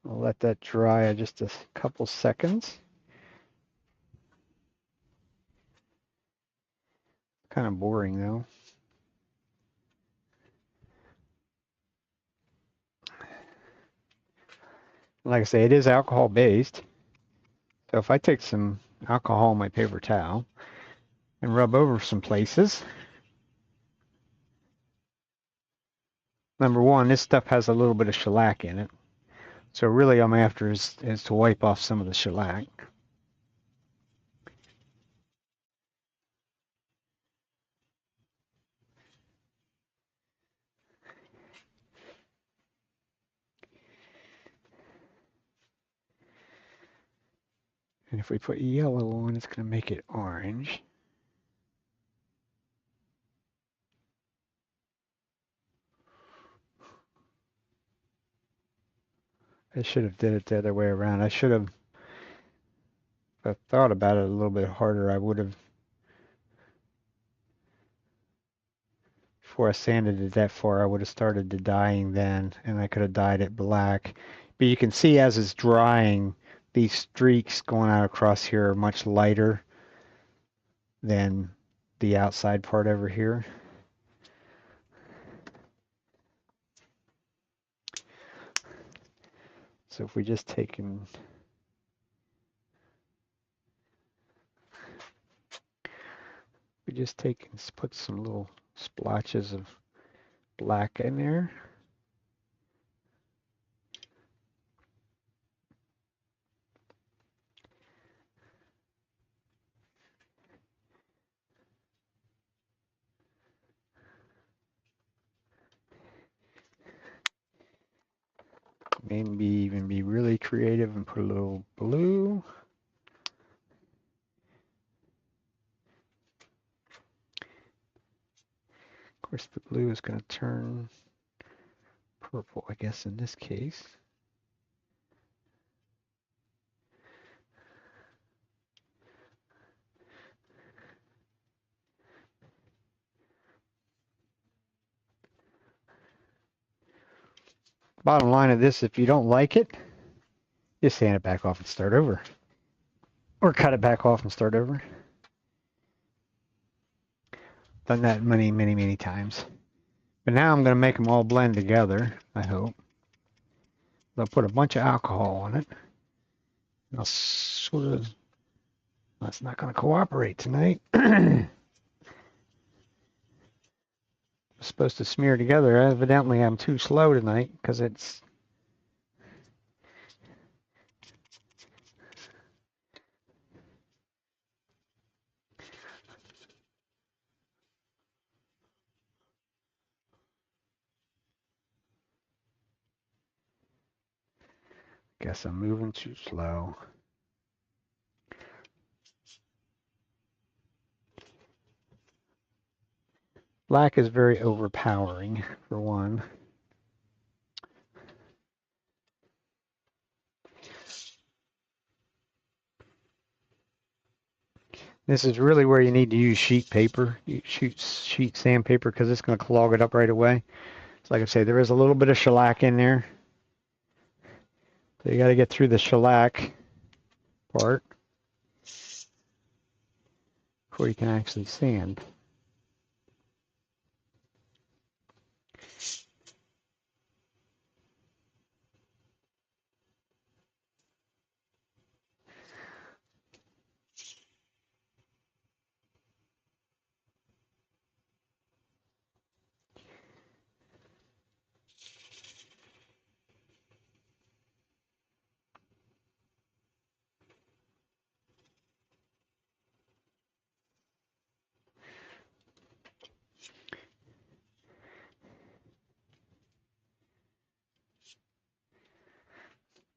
I'll let that dry just a couple seconds. Kind of boring though. Like I say, it is alcohol based. So if I take some alcohol on my paper towel and rub over some places, number one, this stuff has a little bit of shellac in it. So really I'm after is to wipe off some of the shellac. And if we put yellow on, it's going to make it orange. I should have did it the other way around. I should have, if I thought about it a little bit harder, I would have, before I sanded it that far, I would have started the dyeing then, and I could have dyed it black. But you can see as it's drying, these streaks going out across here are much lighter than the outside part over here. So if we just take and put some little splotches of black in there. Maybe even be really creative and put a little blue. Of course, the blue is going to turn purple, I guess, in this case. Bottom line of this, if you don't like it, just sand it back off and start over. Or cut it back off and start over. Done that many, many, many times. But now I'm going to make them all blend together, I hope. I'll put a bunch of alcohol on it. I'll sort of, that's not going to cooperate tonight. It's supposed to smear together. Evidently, I'm too slow tonight because it's guess I'm moving too slow. Black is very overpowering, for one. This is really where you need to use sheet paper, sheet sandpaper, because it's going to clog it up right away. So like I say, there is a little bit of shellac in there. So you got to get through the shellac part before you can actually sand.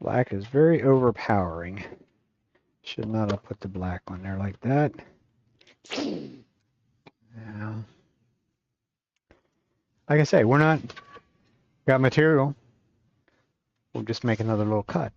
Black is very overpowering. Should not have put the black on there like that. Now, like I say, we're not got material. We'll just make another little cut.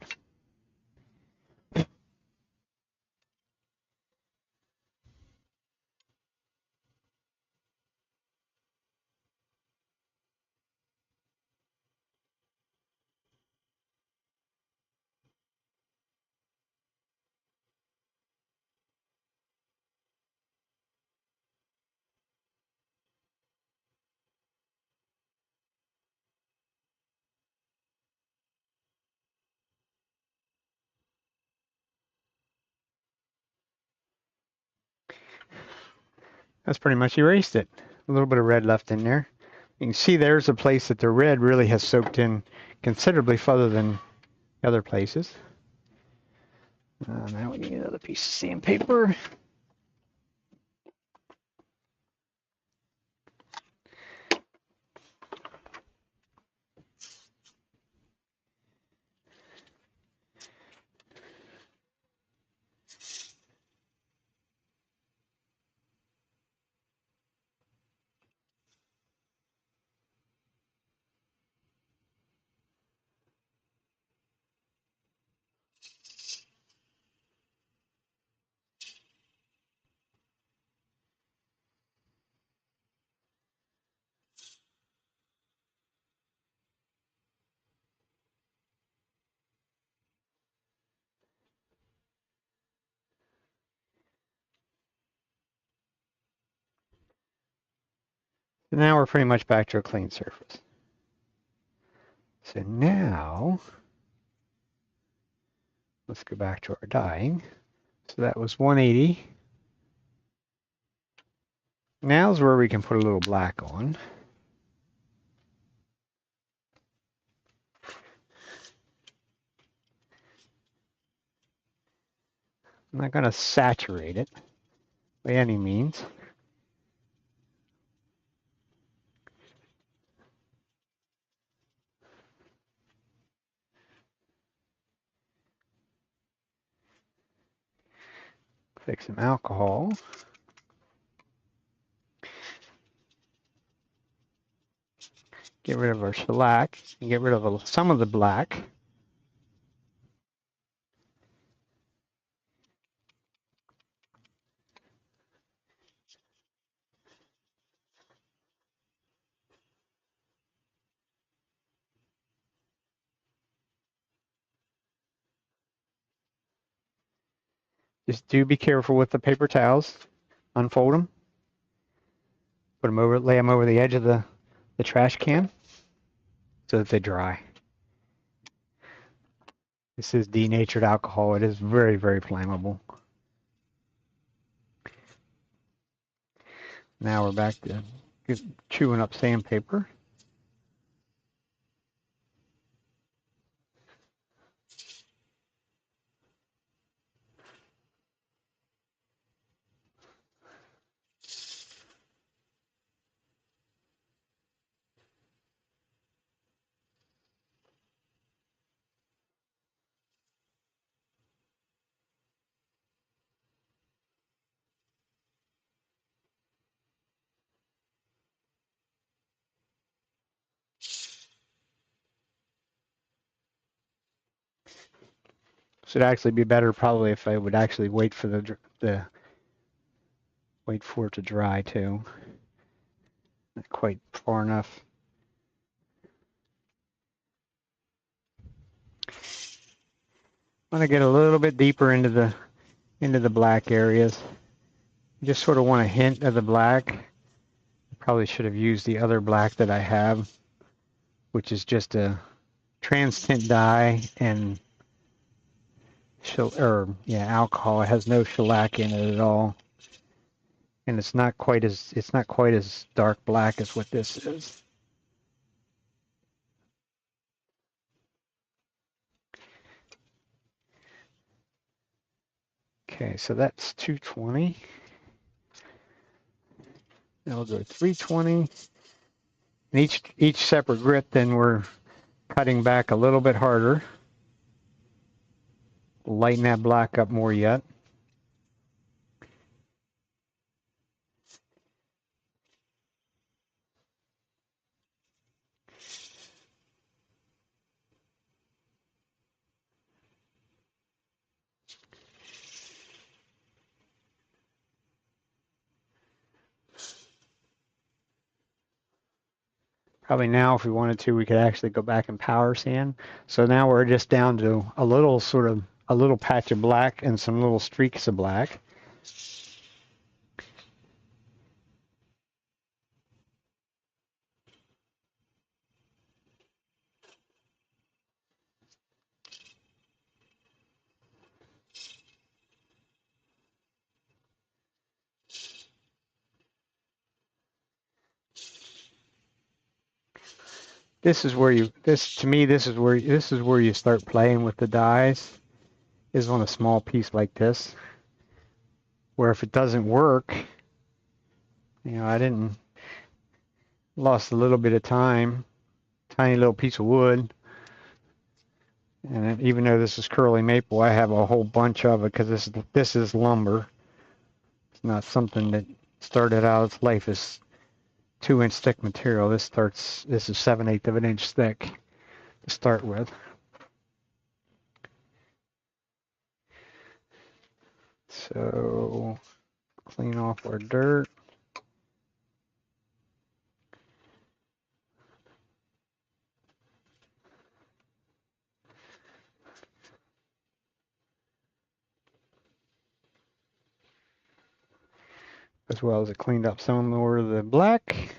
That's pretty much erased it. A little bit of red left in there. You can see there's a place that the red really has soaked in considerably further than other places. Now we need another piece of sandpaper. So now we're pretty much back to a clean surface. So now Let's go back to our dyeing. So that was 180. Now's where we can put a little black on. I'm not going to saturate it by any means. Fix some alcohol. Get rid of our shellac and get rid of some of the black. Just do be careful with the paper towels. Unfold them. Put them over, lay them over the edge of the trash can so that they dry. This is denatured alcohol. It is very, very flammable. Now we're back to chewing up sandpaper. Should actually be better probably if I would actually wait for wait for it to dry too. Not quite far enough. I want to get a little bit deeper into the black areas. You just sort of want a hint of the black. I probably should have used the other black that I have, which is just a trans-tint dye and alcohol. It has no shellac in it at all, and it's not quite as dark black as what this is. Okay, so that's 220. Now we'll go 320. And each separate grit, then we're cutting back a little bit harder. Lighten that black up more yet. Probably now, if we wanted to, we could actually go back and power sand. So now we're just down to a little patch of black and some little streaks of black. This is where you start playing with the dyes, is on a small piece like this, where if it doesn't work, I lost a little bit of time, tiny little piece of wood, and even though this is curly maple, I have a whole bunch of it because this is lumber. It's not something that started out its life as 2-inch thick material. This is 7/8 of an inch thick to start with. So clean off our dirt. As well as it cleaned up some more of the black.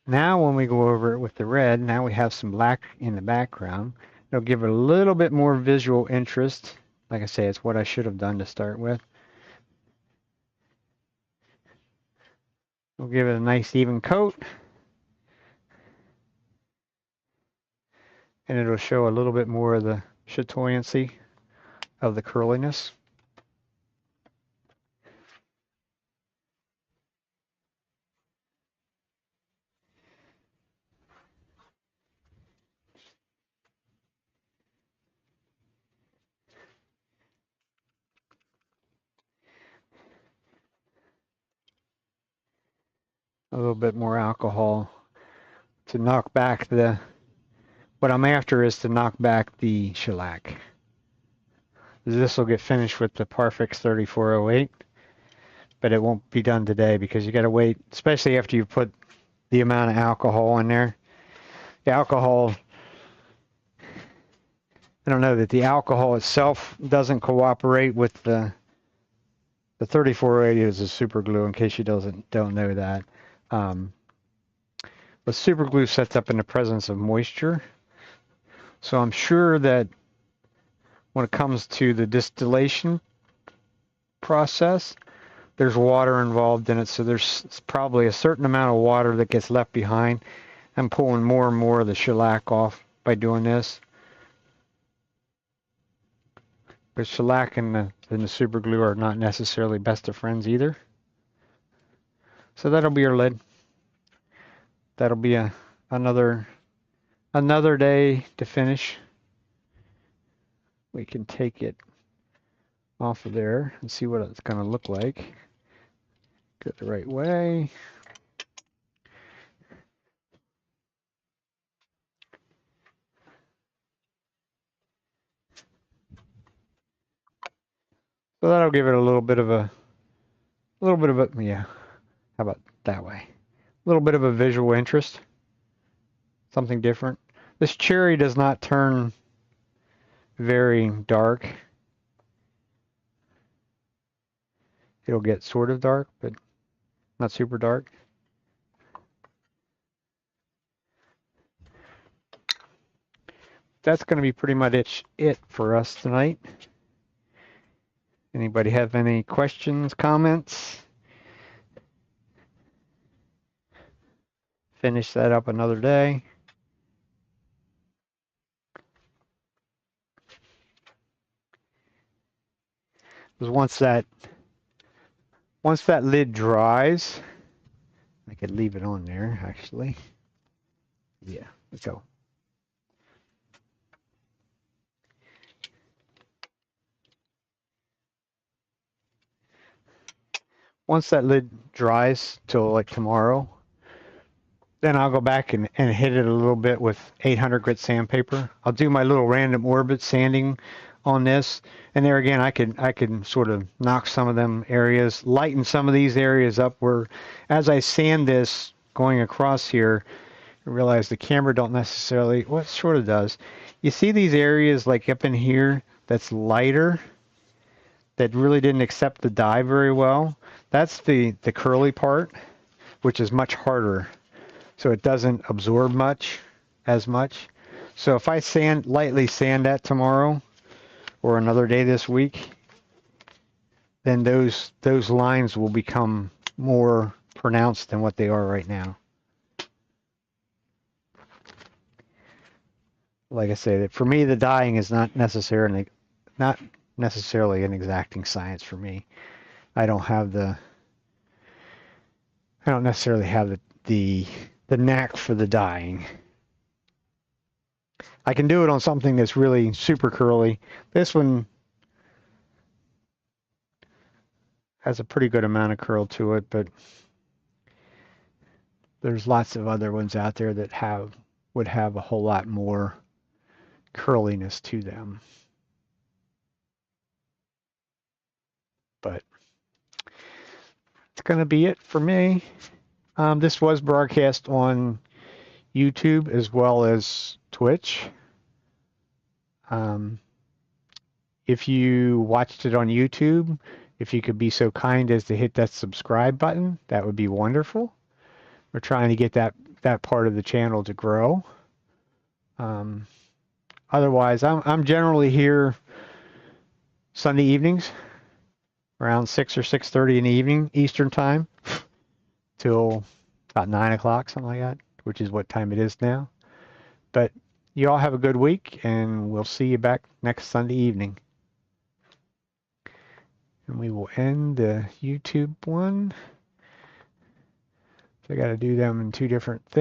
Now when we go over it with the red, now we have some black in the background. It'll give it a little bit more visual interest. Like I say, it's what I should have done to start with. We'll give it a nice even coat. And it'll show a little bit more of the chatoyancy of the curliness. A little bit more alcohol to knock back the, what I'm after is to knock back the shellac. This will get finished with the Parfix 3408, but it won't be done today because you got to wait, especially after you put the amount of alcohol in there. The alcohol, I don't know that the alcohol itself doesn't cooperate with the 3408 is a super glue in case you don't know that. But super glue sets up in the presence of moisture. So I'm sure that when it comes to the distillation process, there's water involved in it. So there's probably a certain amount of water that gets left behind. I'm pulling more and more of the shellac off by doing this. But shellac and the super glue are not necessarily best of friends either. So that'll be our lid. That'll be another day to finish. We can take it off of there and see what it's going to look like. Get it the right way. So that'll give it a little bit of a, yeah, how about that way? A little bit of a visual interest. Something different. This cherry does not turn very dark. It'll get sort of dark, but not super dark. That's going to be pretty much it for us tonight. Anybody have any questions, comments? Finish that up another day. Because once that lid dries, I could leave it on there actually. Yeah, let's go. Once that lid dries till like tomorrow, then I'll go back and hit it a little bit with 800 grit sandpaper. I'll do my little random orbit sanding on this, and there again I can sort of knock some of them areas, lighten some of these areas up where as I sand this going across here, I realize the camera don't necessarily, well, it sort of does. You see these areas like up in here that's lighter, that really didn't accept the dye very well. That's the curly part, which is much harder. So it doesn't absorb as much. So if I lightly sand that tomorrow or another day this week, then those lines will become more pronounced than what they are right now. Like I say, for me, the dyeing is not necessarily an exacting science for me. I don't necessarily have the knack for the dyeing. I can do it on something that's really super curly. This one has a pretty good amount of curl to it, but there's lots of other ones out there that would have a whole lot more curliness to them. But it's going to be it for me. This was broadcast on YouTube as well as Twitch. If you watched it on YouTube, if you could be so kind as to hit that subscribe button, that would be wonderful. We're trying to get that that part of the channel to grow. Otherwise, I'm generally here Sunday evenings around 6 or 6:30 in the evening Eastern time till about 9 o'clock, something like that, which is what time it is now. But you all have a good week, and we'll see you back next Sunday evening. And we will end the YouTube one. So I got to do them in two different things.